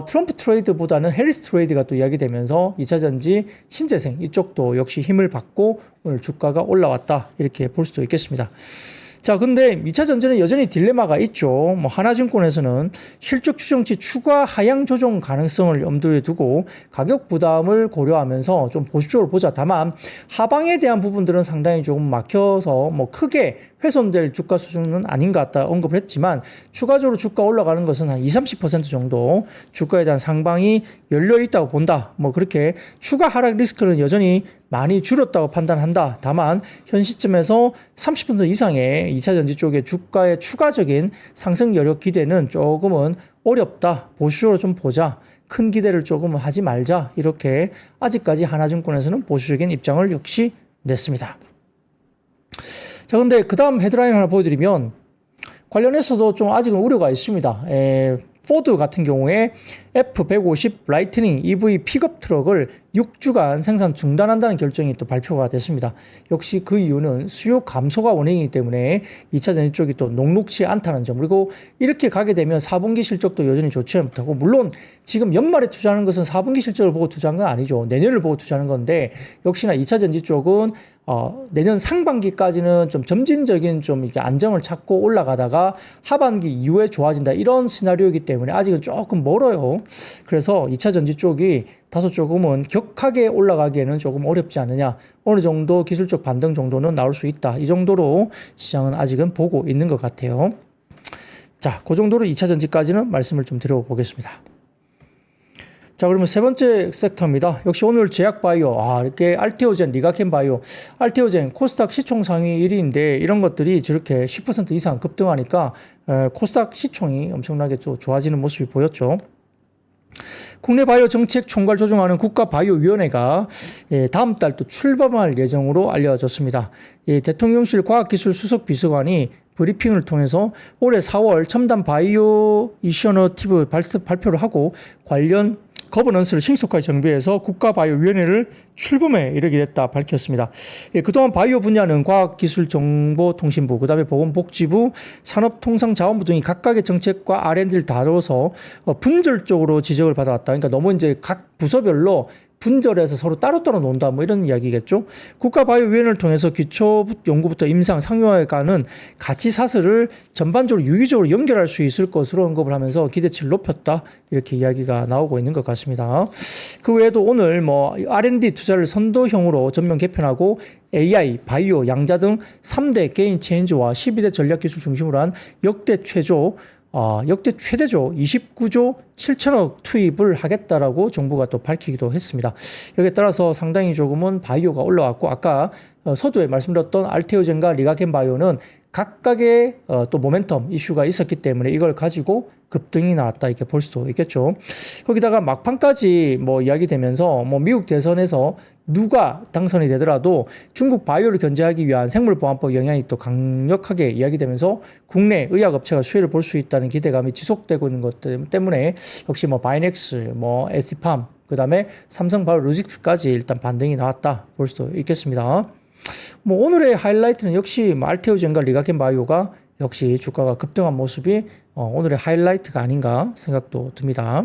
트럼프 트레이드보다는 해리스 트레이드가 또 이야기되면서 2차 전지 신재생 이쪽도 역시 힘을 받고 오늘 주가가 올라왔다. 이렇게 볼 수도 있겠습니다. 자, 근데 2차 전지는 여전히 딜레마가 있죠. 뭐 하나증권에서는 실적 추정치 추가 하향 조정 가능성을 염두에 두고 가격 부담을 고려하면서 좀 보수적으로 보자. 다만 하방에 대한 부분들은 상당히 조금 막혀서 뭐 크게 훼손될 주가 수준은 아닌 것 같다 언급을 했지만 추가적으로 주가 올라가는 것은 한 20-30% 정도 주가에 대한 상방이 열려 있다고 본다. 뭐 그렇게 추가 하락 리스크는 여전히 많이 줄었다고 판단한다. 다만 현 시점에서 30% 이상의 2차 전지 쪽의 주가의 추가적인 상승 여력 기대는 조금은 어렵다. 보수적으로 좀 보자. 큰 기대를 조금 하지 말자. 이렇게 아직까지 하나증권에서는 보수적인 입장을 역시 냈습니다. 자, 근데 그 다음 헤드라인 하나 보여드리면 관련해서도 좀 아직은 우려가 있습니다. 포드 같은 경우에 F150 라이트닝 EV 픽업 트럭을 6주간 생산 중단한다는 결정이 또 발표가 됐습니다. 역시 그 이유는 수요 감소가 원인이기 때문에 2차 전지 쪽이 또 녹록치 않다는 점. 그리고 이렇게 가게 되면 4분기 실적도 여전히 좋지 못하고 물론 지금 연말에 투자하는 것은 4분기 실적을 보고 투자한 건 아니죠. 내년을 보고 투자하는 건데 역시나 2차 전지 쪽은 내년 상반기까지는 좀 점진적인 좀 이렇게 안정을 찾고 올라가다가 하반기 이후에 좋아진다. 이런 시나리오이기 때문에 아직은 조금 멀어요. 그래서 2차 전지 쪽이 다소 조금은 격하게 올라가기에는 조금 어렵지 않느냐. 어느 정도 기술적 반등 정도는 나올 수 있다. 이 정도로 시장은 아직은 보고 있는 것 같아요. 자, 그 정도로 2차 전지까지는 말씀을 좀 드려보겠습니다. 자, 그러면 세 번째 섹터입니다. 역시 오늘 제약바이오, 이렇게 알테오젠, 리가켄 바이오, 알테오젠, 코스닥 시총 상위 1위인데 이런 것들이 저렇게 10% 이상 급등하니까 코스닥 시총이 엄청나게 또 좋아지는 모습이 보였죠. 국내 바이오 정책 총괄 조정하는 국가바이오위원회가 다음 달 또 출범할 예정으로 알려졌습니다. 대통령실 과학기술 수석비서관이 브리핑을 통해서 올해 4월 첨단 바이오 이셔너티브 발표를 하고 관련 거버넌스를 신속하게 정비해서 국가바이오위원회를 출범에 이르게 됐다 밝혔습니다. 그동안 바이오 분야는 과학기술정보통신부, 그다음에 보건복지부, 산업통상자원부 등이 각각의 정책과 R&D를 다뤄서 분절적으로 지적을 받아왔다. 그러니까 너무 이제 각 부서별로 분절해서 서로 따로따로 논다 뭐 이런 이야기겠죠. 국가바이오위원회를 통해서 기초 연구부터 임상 상용화에 가는 가치 사슬을 전반적으로 유기적으로 연결할 수 있을 것으로 언급을 하면서 기대치를 높였다 이렇게 이야기가 나오고 있는 것 같습니다. 그 외에도 오늘 뭐 R&D 투자를 선도형으로 전면 개편하고 AI, 바이오, 양자 등 3대 게임 체인지와 12대 전략기술 중심으로 한 역대 최대죠 29조 7천억 투입을 하겠다라고 정부가 또 밝히기도 했습니다. 여기에 따라서 상당히 조금은 바이오가 올라왔고 아까 서두에 말씀드렸던 알테오젠과 리가켄 바이오는 각각의 또 모멘텀 이슈가 있었기 때문에 이걸 가지고 급등이 나왔다 이렇게 볼 수도 있겠죠. 거기다가 막판까지 뭐 이야기되면서 뭐 미국 대선에서 누가 당선이 되더라도 중국 바이오를 견제하기 위한 생물보안법 영향이 또 강력하게 이야기되면서 국내 의약업체가 수혜를 볼 수 있다는 기대감이 지속되고 있는 것 때문에 역시 뭐 바이넥스, 뭐 ST팜, 그 다음에 삼성바이오로직스까지 일단 반등이 나왔다 볼 수도 있겠습니다. 뭐 오늘의 하이라이트는 역시 알테오젠과 리가켄 바이오가 역시 주가가 급등한 모습이 오늘의 하이라이트가 아닌가 생각도 듭니다.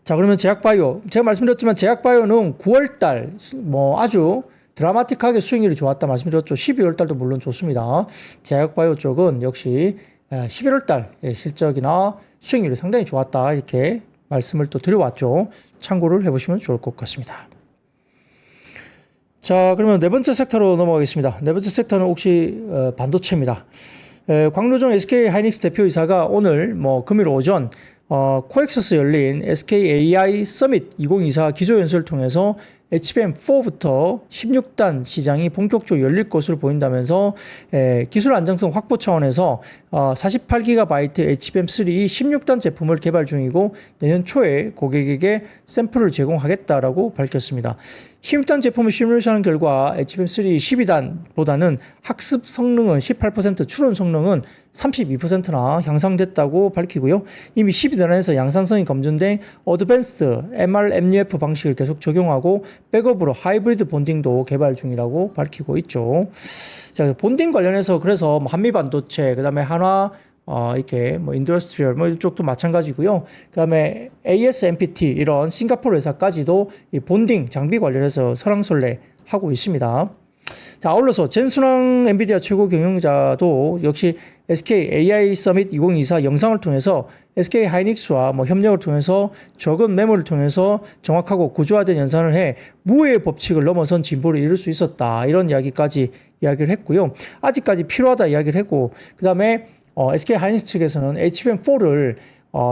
자, 그러면 제약바이오. 제가 말씀드렸지만 제약바이오는 9월달 뭐 아주 드라마틱하게 수익률이 좋았다 말씀드렸죠. 12월달도 물론 좋습니다. 제약바이오 쪽은 역시 11월달 실적이나 수익률이 상당히 좋았다 이렇게 말씀을 또 드려왔죠. 참고를 해보시면 좋을 것 같습니다. 자, 그러면 네 번째 섹터로 넘어가겠습니다. 네 번째 섹터는 혹시 반도체입니다. 광로정 SK 하이닉스 대표이사가 오늘 뭐 금요일 오전 코엑스에서 열린 SK AI 서밋 2024 기조연설을 통해서 HBM4부터 16단 시장이 본격적으로 열릴 것으로 보인다면서 기술 안정성 확보 차원에서 48GB HBM3 16단 제품을 개발 중이고 내년 초에 고객에게 샘플을 제공하겠다라고 밝혔습니다. 16단 제품을 시뮬레이션한 결과 HBM3 12단보다는 학습 성능은 18%, 추론 성능은 32%나 향상됐다고 밝히고요. 이미 12단에서 양산성이 검증된 어드밴스드 MR-MUF 방식을 계속 적용하고 백업으로 하이브리드 본딩도 개발 중이라고 밝히고 있죠. 자, 본딩 관련해서 그래서 한미 반도체, 그다음에 한화 이렇게 뭐 인더스트리얼 뭐 이쪽도 마찬가지고요. 그다음에 ASMPT 이런 싱가포르 회사까지도 이 본딩 장비 관련해서 설왕설래 하고 있습니다. 자, 아울러서 젠순왕 엔비디아 최고 경영자도 역시 SK AI 서밋 2024 영상을 통해서 SK 하이닉스와 뭐 협력을 통해서 적은 메모를 통해서 정확하고 구조화된 연산을 해 무해의 법칙을 넘어선 진보를 이룰 수 있었다. 이런 이야기까지 이야기를 했고요. 아직까지 필요하다 이야기를 했고, 그 다음에 SK 하이닉스 측에서는 HBM4를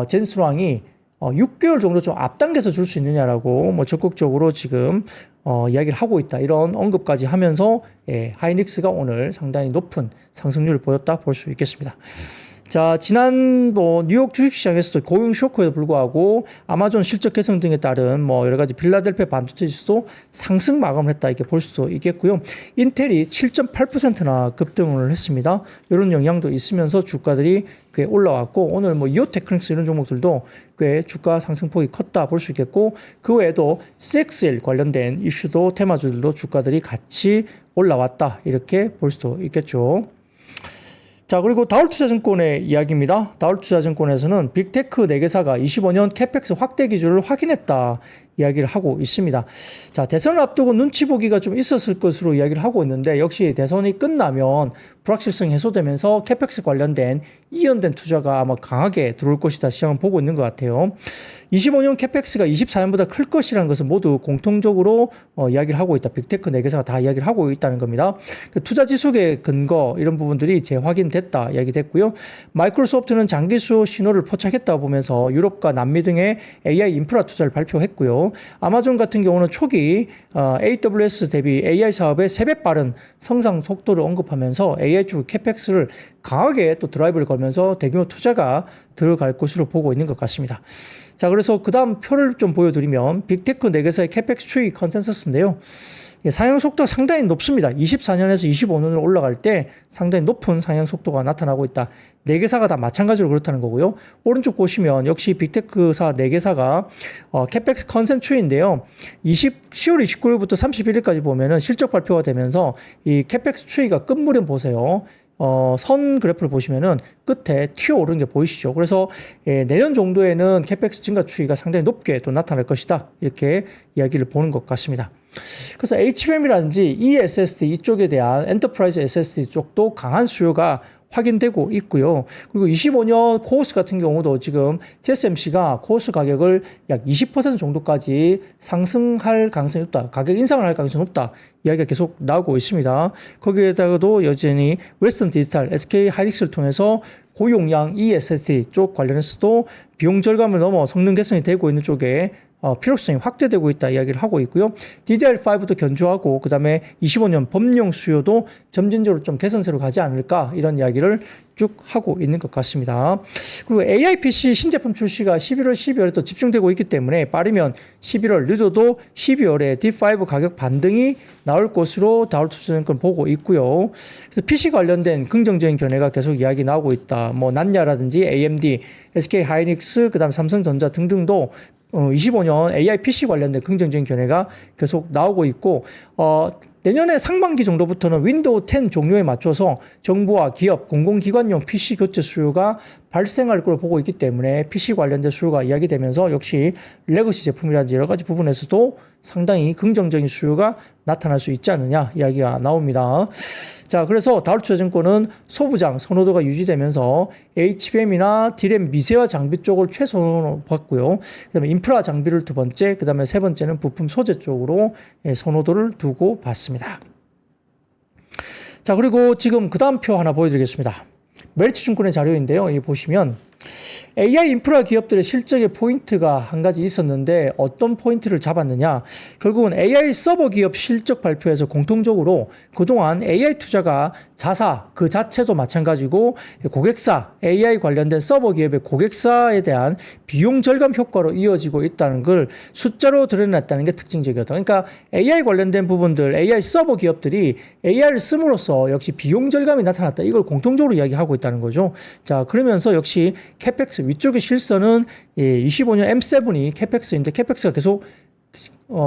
젠순왕이 6개월 정도 좀 앞당겨서 줄 수 있느냐라고 뭐 적극적으로 지금 이야기를 하고 있다. 이런 언급까지 하면서 하이닉스가 오늘 상당히 높은 상승률을 보였다 볼 수 있겠습니다. 자, 지난 뭐 뉴욕 주식시장에서도 고용 쇼크에도 불구하고 아마존 실적 개선 등에 따른 뭐 여러 가지 필라델피아 반도체 지수도 상승 마감을 했다 이렇게 볼 수도 있겠고요. 인텔이 7.8%나 급등을 했습니다. 이런 영향도 있으면서 주가들이 꽤 올라왔고 오늘 뭐 이오테크닉스 이런 종목들도 꽤 주가 상승폭이 컸다 볼 수 있겠고 그 외에도 CXL 관련된 이슈도 테마주들도 주가들이 같이 올라왔다 이렇게 볼 수도 있겠죠. 자, 그리고 다올투자증권의 이야기입니다. 다올투자증권에서는 빅테크 4개사가 25년 캐펙스 확대 기조를 확인했다 이야기를 하고 있습니다. 자, 대선을 앞두고 눈치 보기가 좀 있었을 것으로 이야기를 하고 있는데 역시 대선이 끝나면 불확실성이 해소되면서 캐펙스 관련된 이연된 투자가 아마 강하게 들어올 것이다 시장은 보고 있는 것 같아요. 25년 캐펙스가 24년보다 클 것이라는 것은 모두 공통적으로 이야기를 하고 있다. 빅테크 4개사가 다 이야기를 하고 있다는 겁니다. 그 투자 지속의 근거 이런 부분들이 재확인됐다 이야기됐고요. 마이크로소프트는 장기 수요 신호를 포착했다고 보면서 유럽과 남미 등의 AI 인프라 투자를 발표했고요. 있고요. 아마존 같은 경우는 초기 AWS 대비 AI 사업의 3배 빠른 성장 속도를 언급하면서 AI 쪽 캐펙스를 강하게 또 드라이브를 걸면서 대규모 투자가 들어갈 것으로 보고 있는 것 같습니다. 자, 그래서 그 다음 표를 좀 보여드리면 빅테크 4개사의 캐펙스 추이 컨센서스인데요. 상향 속도가 상당히 높습니다. 24년에서 25년으로 올라갈 때 상당히 높은 상향 속도가 나타나고 있다. 4개사가 다 마찬가지로 그렇다는 거고요. 오른쪽 보시면 역시 빅테크사 4개사가 캐펙스 컨센 추이인데요. 10월 29일부터 31일까지 보면은 실적 발표가 되면서 이 캐펙스 추이가 끝무렵 보세요. 선 그래프를 보시면은 끝에 튀어오르는 게 보이시죠? 그래서 내년 정도에는 캐펙스 증가 추이가 상당히 높게 또 나타날 것이다. 이렇게 이야기를 보는 것 같습니다. 그래서 HBM이라든지 ESSD 이쪽에 대한 엔터프라이즈 SSD 쪽도 강한 수요가 확인되고 있고요. 그리고 25년 코어스 같은 경우도 지금 TSMC가 코어스 가격을 약 20% 정도까지 상승할 가능성이 높다. 가격 인상을 할 가능성이 높다. 이야기가 계속 나오고 있습니다. 거기에다가도 여전히 웨스턴 디지털, SK 하이닉스를 통해서 고용량 ESSD 쪽 관련해서도 비용 절감을 넘어 성능 개선이 되고 있는 쪽에 필요성이 확대되고 있다 이야기를 하고 있고요. DDR5도 견조하고 그 다음에 25년 범용 수요도 점진적으로 좀 개선세로 가지 않을까 이런 이야기를 쭉 하고 있는 것 같습니다. 그리고 AI PC 신제품 출시가 11월, 12월에 또 집중되고 있기 때문에 빠르면 11월 늦어도 12월에 D5 가격 반등이 나올 것으로 다울투자증권 보고 있고요. 그래서 PC 관련된 긍정적인 견해가 계속 이야기 나오고 있다. 뭐 난야라든지 AMD, SK 하이닉스, 그다음 삼성전자 등등도 25년 AI PC 관련된 긍정적인 견해가 계속 나오고 있고 내년에 상반기 정도부터는 윈도우 10 종료에 맞춰서 정부와 기업, 공공기관용 PC 교체 수요가 발생할 걸로 보고 있기 때문에 PC 관련된 수요가 이야기되면서 역시 레거시 제품이라든지 여러 가지 부분에서도 상당히 긍정적인 수요가 나타날 수 있지 않느냐 이야기가 나옵니다. 자, 그래서 다울투자증권은 소부장 선호도가 유지되면서 HBM이나 D램 미세화 장비 쪽을 최선으로 봤고요. 그다음에 인프라 장비를 두 번째, 그다음에 세 번째는 부품 소재 쪽으로 선호도를 두고 봤습니다. 자, 그리고 지금 그 다음 표 하나 보여드리겠습니다. 메리츠증권의 자료인데요. 여기 보시면 AI 인프라 기업들의 실적의 포인트가 한 가지 있었는데 어떤 포인트를 잡았느냐. 결국은 AI 서버 기업 실적 발표에서 공통적으로 그동안 AI 투자가 자사 그 자체도 마찬가지고 고객사 AI 관련된 서버 기업의 고객사에 대한 비용 절감 효과로 이어지고 있다는 걸 숫자로 드러냈다는 게 특징적이었다. 그러니까 AI 관련된 부분들 AI 서버 기업들이 AI를 씀으로써 역시 비용 절감이 나타났다. 이걸 공통적으로 이야기하고 있다는 거죠. 자, 그러면서 역시 캐펙스 위쪽의 실선은 25년 M7이 캐펙스인데 캐펙스가 계속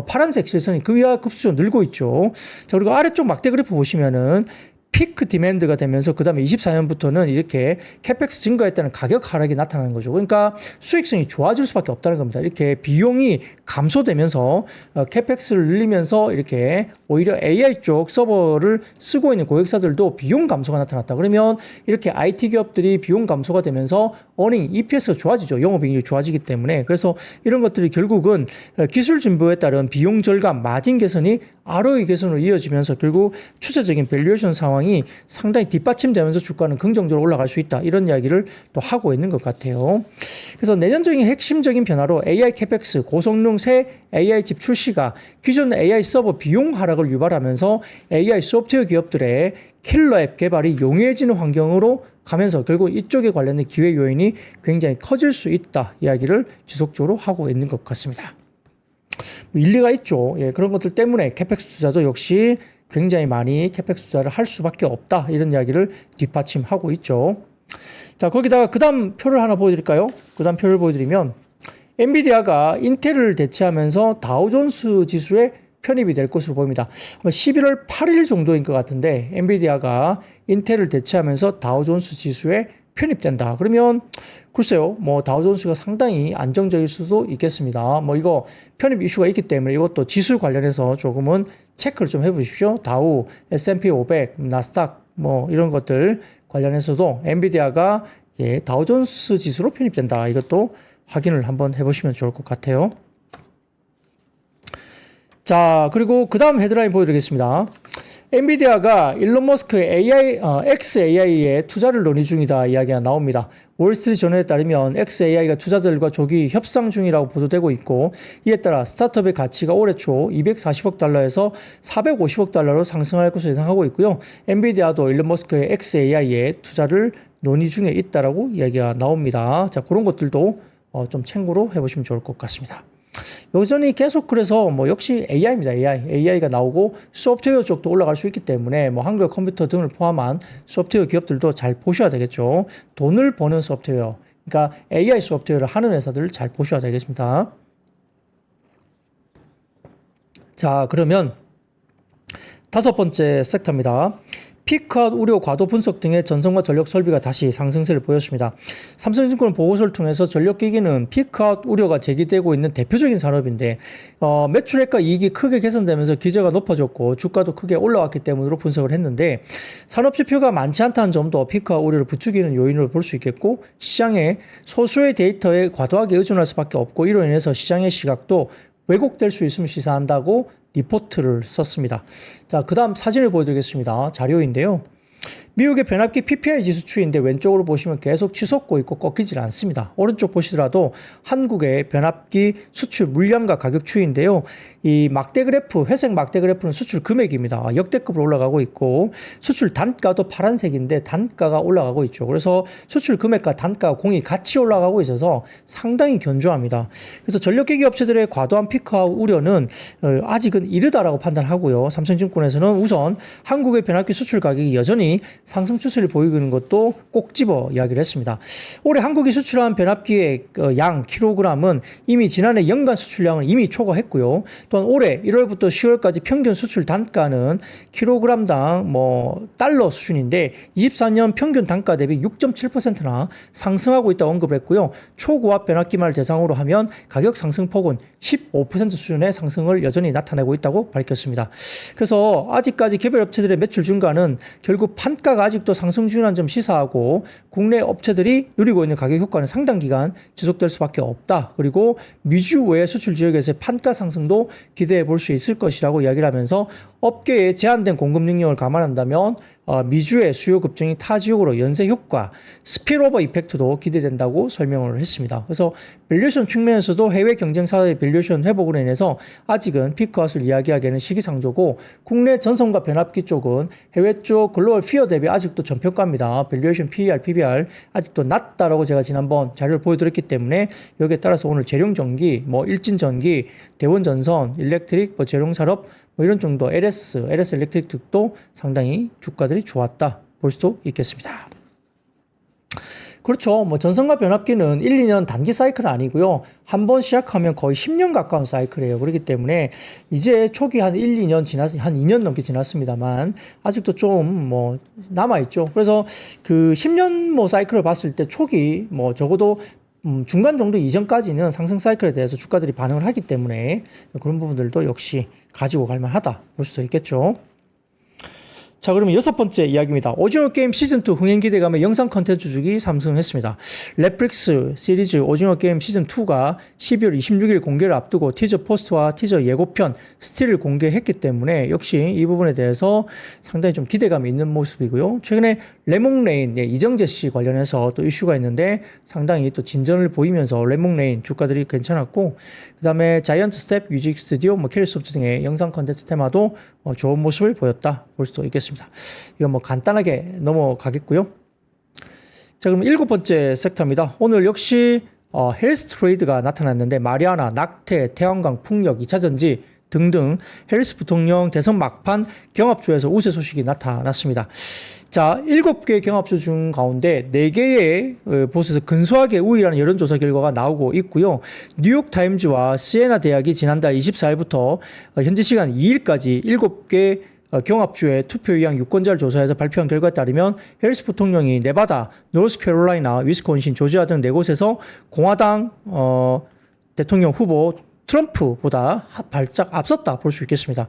파란색 실선이 그 위와 급수적으로 늘고 있죠. 자, 그리고 아래쪽 막대 그래프 보시면은 피크 디맨드가 되면서 그 다음에 24년부터는 이렇게 캐펙스 증가했다는 가격 하락이 나타나는 거죠. 그러니까 수익성이 좋아질 수밖에 없다는 겁니다. 이렇게 비용이 감소되면서 캐펙스를 늘리면서 이렇게 오히려 AI 쪽 서버를 쓰고 있는 고객사들도 비용 감소가 나타났다. 그러면 이렇게 IT 기업들이 비용 감소가 되면서 어닝, EPS가 좋아지죠. 영업이익률이 좋아지기 때문에. 그래서 이런 것들이 결국은 기술 진보에 따른 비용 절감, 마진 개선이 ROE 개선으로 이어지면서 결국 추세적인 밸류에이션 상황이 상당히 뒷받침되면서 주가는 긍정적으로 올라갈 수 있다. 이런 이야기를 또 하고 있는 것 같아요. 그래서 내년적인 핵심적인 변화로 AI 캐펙스, 고성능 새 AI 칩 출시가 기존 AI 서버 비용 하락을 유발하면서 AI 소프트웨어 기업들의 킬러 앱 개발이 용이해지는 환경으로 가면서 결국 이쪽에 관련된 기회 요인이 굉장히 커질 수 있다. 이야기를 지속적으로 하고 있는 것 같습니다. 일리가 있죠. 예, 그런 것들 때문에 캐펙스 투자도 역시 굉장히 많이 캐펙스 투자를 할 수밖에 없다. 이런 이야기를 뒷받침하고 있죠. 자, 거기다가 그 다음 표를 하나 보여드릴까요? 그 다음 표를 보여드리면 엔비디아가 인텔을 대체하면서 다우존스 지수에 편입이 될 것으로 보입니다. 11월 8일 정도인 것 같은데 엔비디아가 인텔을 대체하면서 다우존스 지수에 편입된다. 그러면 글쎄요, 뭐 다우존스가 상당히 안정적일 수도 있겠습니다. 뭐 이거 편입 이슈가 있기 때문에 이것도 지수 관련해서 조금은 체크를 좀 해보십시오. 다우, S&P 500, 나스닥 뭐 이런 것들 관련해서도 엔비디아가 다우존스 지수로 편입된다. 이것도 확인을 한번 해보시면 좋을 것 같아요. 자, 그리고 그 다음 헤드라인 보여드리겠습니다. 엔비디아가 일론 머스크의 XAI에 투자를 논의 중이다 이야기가 나옵니다. 월스트리트 저널에 따르면 XAI가 투자들과 조기 협상 중이라고 보도되고 있고, 이에 따라 스타트업의 가치가 올해 초 240억 달러에서 450억 달러로 상승할 것으로 예상하고 있고요. 엔비디아도 일론 머스크의 XAI에 투자를 논의 중에 있다라고 이야기가 나옵니다. 자, 그런 것들도 좀 참고로 해보시면 좋을 것 같습니다. 여전히 계속 그래서 역시 AI입니다. AI가 나오고 소프트웨어 쪽도 올라갈 수 있기 때문에 한국의 컴퓨터 등을 포함한 소프트웨어 기업들도 잘 보셔야 되겠죠. 돈을 버는 소프트웨어, 그러니까 AI 소프트웨어를 하는 회사들을 잘 보셔야 되겠습니다. 자, 그러면 다섯 번째 섹터입니다. 피크아웃 우려 과도 분석 등의 전선과 전력 설비가 다시 상승세를 보였습니다. 삼성증권 보고서를 통해서 전력기기는 피크아웃 우려가 제기되고 있는 대표적인 산업인데 매출액과 이익이 크게 개선되면서 기저가 높아졌고 주가도 크게 올라왔기 때문으로 분석을 했는데, 산업지표가 많지 않다는 점도 피크아웃 우려를 부추기는 요인으로 볼 수 있겠고, 시장의 소수의 데이터에 과도하게 의존할 수밖에 없고, 이로 인해서 시장의 시각도 왜곡될 수 있음을 시사한다고 리포트를 썼습니다. 자, 그 다음 사진을 보여드리겠습니다. 자료인데요. 미국의 변압기 PPI 지수 추이인데 왼쪽으로 보시면 계속 치솟고 있고 꺾이질 않습니다. 오른쪽 보시더라도 한국의 변압기 수출 물량과 가격 추이인데요. 이 막대 그래프, 회색 막대 그래프는 수출 금액입니다. 역대급으로 올라가고 있고, 수출 단가도 파란색인데 단가가 올라가고 있죠. 그래서 수출 금액과 단가 공이 같이 올라가고 있어서 상당히 견조합니다. 그래서 전력기기 업체들의 과도한 피크아웃 우려는 아직은 이르다라고 판단하고요. 삼성증권에서는 우선 한국의 변압기 수출 가격이 여전히 상승 추세를 보이는 것도 꼭 집어 이야기를 했습니다. 올해 한국이 수출한 변압기의 양 킬로그램은 이미 지난해 연간 수출량을 이미 초과했고요. 또한 올해 1월부터 10월까지 평균 수출 단가는 킬로그램당 달러 수준인데 24년 평균 단가 대비 6.7%나 상승하고 있다고 언급을 했고요. 초고압 변압기만을 대상으로 하면 가격 상승폭은 15% 수준의 상승을 여전히 나타내고 있다고 밝혔습니다. 그래서 아직까지 개별 업체들의 매출 증가는 결국 판가가 아직도 상승 중이라는 점 시사하고, 국내 업체들이 누리고 있는 가격 효과는 상당 기간 지속될 수밖에 없다. 그리고 미주 외 수출 지역에서의 판가 상승도 기대해 볼 수 있을 것이라고 이야기를 하면서, 업계의 제한된 공급 능력을 감안한다면 미주의 수요 급증이 타 지역으로 연쇄 효과, 스필오버 이펙트도 기대된다고 설명을 했습니다. 그래서 밸류에이션 측면에서도 해외 경쟁사의 밸류에이션 회복으로 인해서 아직은 피크아웃을 이야기하기에는 시기상조고, 국내 전선과 변압기 쪽은 해외 쪽 글로벌 피어 대비 아직도 전평가입니다. 밸류에이션 PER, PBR 아직도 낮다라고 제가 지난번 자료를 보여드렸기 때문에, 여기에 따라서 오늘 재룡전기, 일진전기, 대원전선, 일렉트릭, 재룡산업 이런 정도 LS 일렉트릭 등도 상당히 주가들이 좋았다 볼 수도 있겠습니다. 그렇죠. 전선과 변압기는 1, 2년 단기 사이클은 아니고요. 한번 시작하면 거의 10년 가까운 사이클이에요. 그렇기 때문에 이제 초기 한 1, 2년 한 2년 넘게 지났습니다만 아직도 좀 남아있죠. 그래서 그 10년 사이클을 봤을 때 초기 적어도 중간 정도 이전까지는 상승 사이클에 대해서 주가들이 반응을 하기 때문에 그런 부분들도 역시 가지고 갈 만하다 볼 수도 있겠죠. 자, 그러면 여섯 번째 이야기입니다. 오징어 게임 시즌2 흥행 기대감에 영상 컨텐츠 주기 삼성했습니다. 넷플릭스 시리즈 오징어 게임 시즌2가 12월 26일 공개를 앞두고 티저 포스트와 티저 예고편 스틸을 공개했기 때문에 역시 이 부분에 대해서 상당히 좀 기대감이 있는 모습이고요. 최근에 레몽레인 이정재 씨 관련해서 또 이슈가 있는데 상당히 또 진전을 보이면서 레몽레인 주가들이 괜찮았고, 그 다음에 자이언트 스텝, 뮤직 스튜디오, 캐리소프트 등의 영상 컨텐츠 테마도 좋은 모습을 보였다 볼 수도 있겠습니다. 이거 간단하게 넘어가겠고요. 자, 그럼 일곱 번째 섹터입니다. 오늘 역시 헬스 트레이드가 나타났는데, 마리아나, 낙태, 태양광, 풍력, 2차전지 등등 헬스 부통령 대선 막판 경합주에서 우세 소식이 나타났습니다. 자, 7개 경합주 중 가운데 4개의 보수에서 근소하게 우위라는 여론조사 결과가 나오고 있고요. 뉴욕타임즈와 시에나 대학이 지난달 24일부터 현지 시간 2일까지 7개 경합주의 투표 의향 유권자를 조사해서 발표한 결과에 따르면 해리스 부통령이 네바다, 노스캐롤라이나, 위스콘신, 조지아 등 4곳에서 공화당 대통령 후보 트럼프보다 발짝 앞섰다 볼 수 있겠습니다.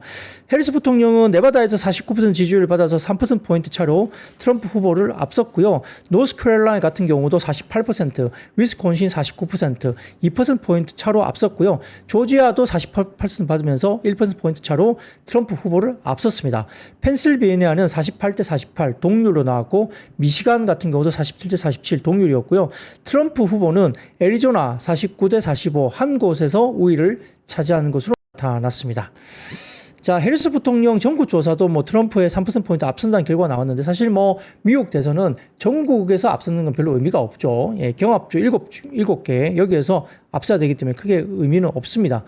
해리스 부통령은 네바다에서 49% 지지율을 받아서 3%포인트 차로 트럼프 후보를 앞섰고요. 노스캐롤라이나 같은 경우도 48%, 위스콘신 49%, 2%포인트 차로 앞섰고요. 조지아도 48% 받으면서 1%포인트 차로 트럼프 후보를 앞섰습니다. 펜실베이니아는 48대 48 동률로 나왔고 미시간 같은 경우도 47대 47 동률이었고요. 트럼프 후보는 애리조나 49대 45 한 곳에서 우위를 차지하는 것으로 나타났습니다. 자, 해리스 부통령 전국조사도 뭐 트럼프의 3%포인트 앞선다는 결과가 나왔는데 사실 뭐 미국 대선은 전국에서 앞서는 건 별로 의미가 없죠. 예, 경합주 7개 여기에서 앞서야 되기 때문에 크게 의미는 없습니다.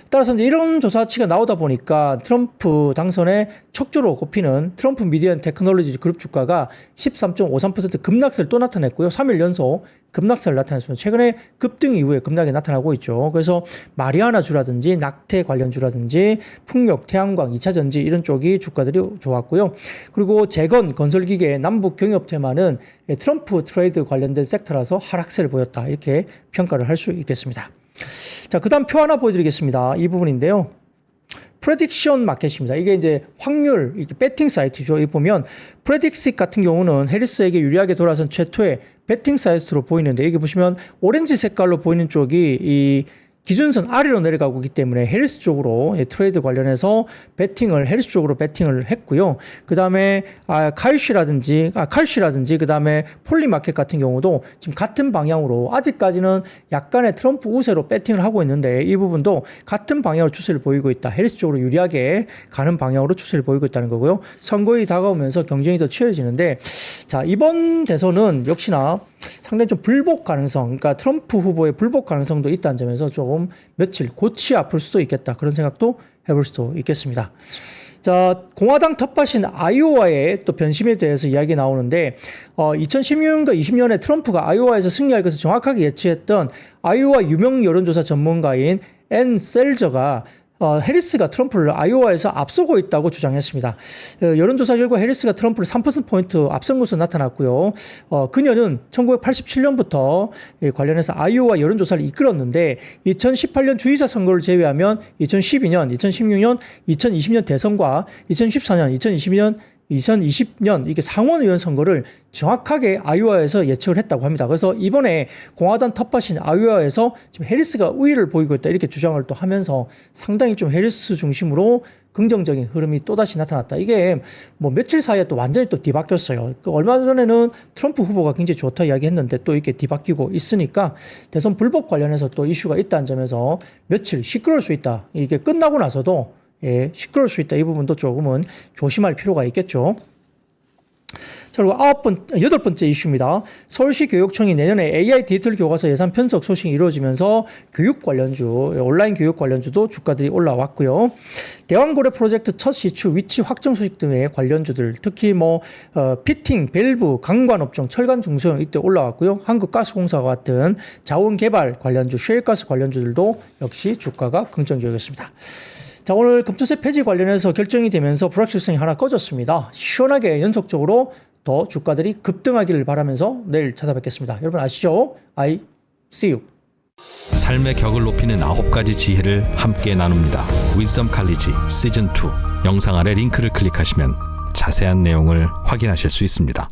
따라서 이제 이런 조사치가 나오다 보니까 트럼프 당선에 척조로 꼽히는 트럼프 미디어 앤 테크놀로지 그룹 주가가 13.53% 급락세를 또 나타냈고요. 3일 연속 급락세를 나타냈습니다. 최근에 급등 이후에 급락이 나타나고 있죠. 그래서 마리아나주라든지 낙태 관련주라든지 풍력, 태양광, 2차 전지 이런 쪽이 주가들이 좋았고요. 그리고 재건, 건설기계, 남북 경협 테마는 트럼프 트레이드 관련된 섹터라서 하락세를 보였다. 이렇게 평가를 할 수 있겠습니다. 자, 그 다음 표 하나 보여드리겠습니다. 이 부분인데요. 프레딕션 마켓입니다. 이게 이제 확률, 이렇게 배팅 사이트죠. 여기 보면 프레딕식 같은 경우는 해리스에게 유리하게 돌아선 최초의 배팅 사이트로 보이는데 여기 보시면 오렌지 색깔로 보이는 쪽이 이 기준선 아래로 내려가고 있기 때문에 해리스 쪽으로 트레이드 관련해서 해리스 쪽으로 배팅을 했고요. 그 다음에 칼쉬라든지 그 다음에 폴리마켓 같은 경우도 지금 같은 방향으로 아직까지는 약간의 트럼프 우세로 배팅을 하고 있는데 이 부분도 같은 방향으로 추세를 보이고 있다. 해리스 쪽으로 유리하게 가는 방향으로 추세를 보이고 있다는 거고요. 선거에 다가오면서 경쟁이 더 치열해지는데 자, 이번 대선은 역시나 상당히 좀 불복 가능성, 그러니까 트럼프 후보의 불복 가능성도 있다는 점에서 조금 며칠 골치 아플 수도 있겠다. 그런 생각도 해볼 수도 있겠습니다. 자, 공화당 텃밭인 아이오와의 또 변심에 대해서 이야기 나오는데 2016년과 20년에 트럼프가 아이오와에서 승리할 것을 정확하게 예측했던 아이오와 유명 여론조사 전문가인 앤 셀저가 해리스가 트럼프를 아이오와에서 앞서고 있다고 주장했습니다. 여론조사 결과 해리스가 트럼프를 3%포인트 앞선 것으로 나타났고요. 그녀는 1987년부터 관련해서 아이오와 여론조사를 이끌었는데 2018년 주의사 선거를 제외하면 2012년, 2016년, 2020년 대선과 2014년, 2020년 이게 상원의원 선거를 정확하게 아이오와에서 예측을 했다고 합니다. 그래서 이번에 공화당 텃밭인 아이오와에서 지금 해리스가 우위를 보이고 있다 이렇게 주장을 또 하면서 상당히 좀 해리스 중심으로 긍정적인 흐름이 또다시 나타났다. 이게 뭐 며칠 사이에 또 완전히 또 뒤바뀌었어요. 얼마 전에는 트럼프 후보가 굉장히 좋다 이야기했는데 또 이렇게 뒤바뀌고 있으니까 대선 불복 관련해서 또 이슈가 있다는 점에서 며칠 시끄러울 수 있다. 이게 끝나고 나서도 시끄러울 수 있다. 이 부분도 조금은 조심할 필요가 있겠죠. 자, 그리고 8번째 이슈입니다. 서울시 교육청이 내년에 AI 디지털 교과서 예산 편성 소식이 이루어지면서 교육 관련주, 온라인 교육 관련주도 주가들이 올라왔고요. 대왕고래 프로젝트 첫 시추 위치 확정 소식 등의 관련주들, 특히 피팅, 밸브, 강관업종, 철강 중소형 이때 올라왔고요. 한국가스공사와 같은 자원개발 관련주, 셰일가스 관련주들도 역시 주가가 긍정적이었습니다. 자, 오늘 금투세 폐지 관련해서 결정이 되면서 불확실성이 하나 꺼졌습니다. 시원하게 연속적으로 더 주가들이 급등하기를 바라면서 내일 찾아뵙겠습니다. 여러분 아시죠? I see you. 삶의 격을 높이는 9가지 지혜를 함께 나눕니다. 위즈덤 칼리지 시즌 2 영상 아래 링크를 클릭하시면 자세한 내용을 확인하실 수 있습니다.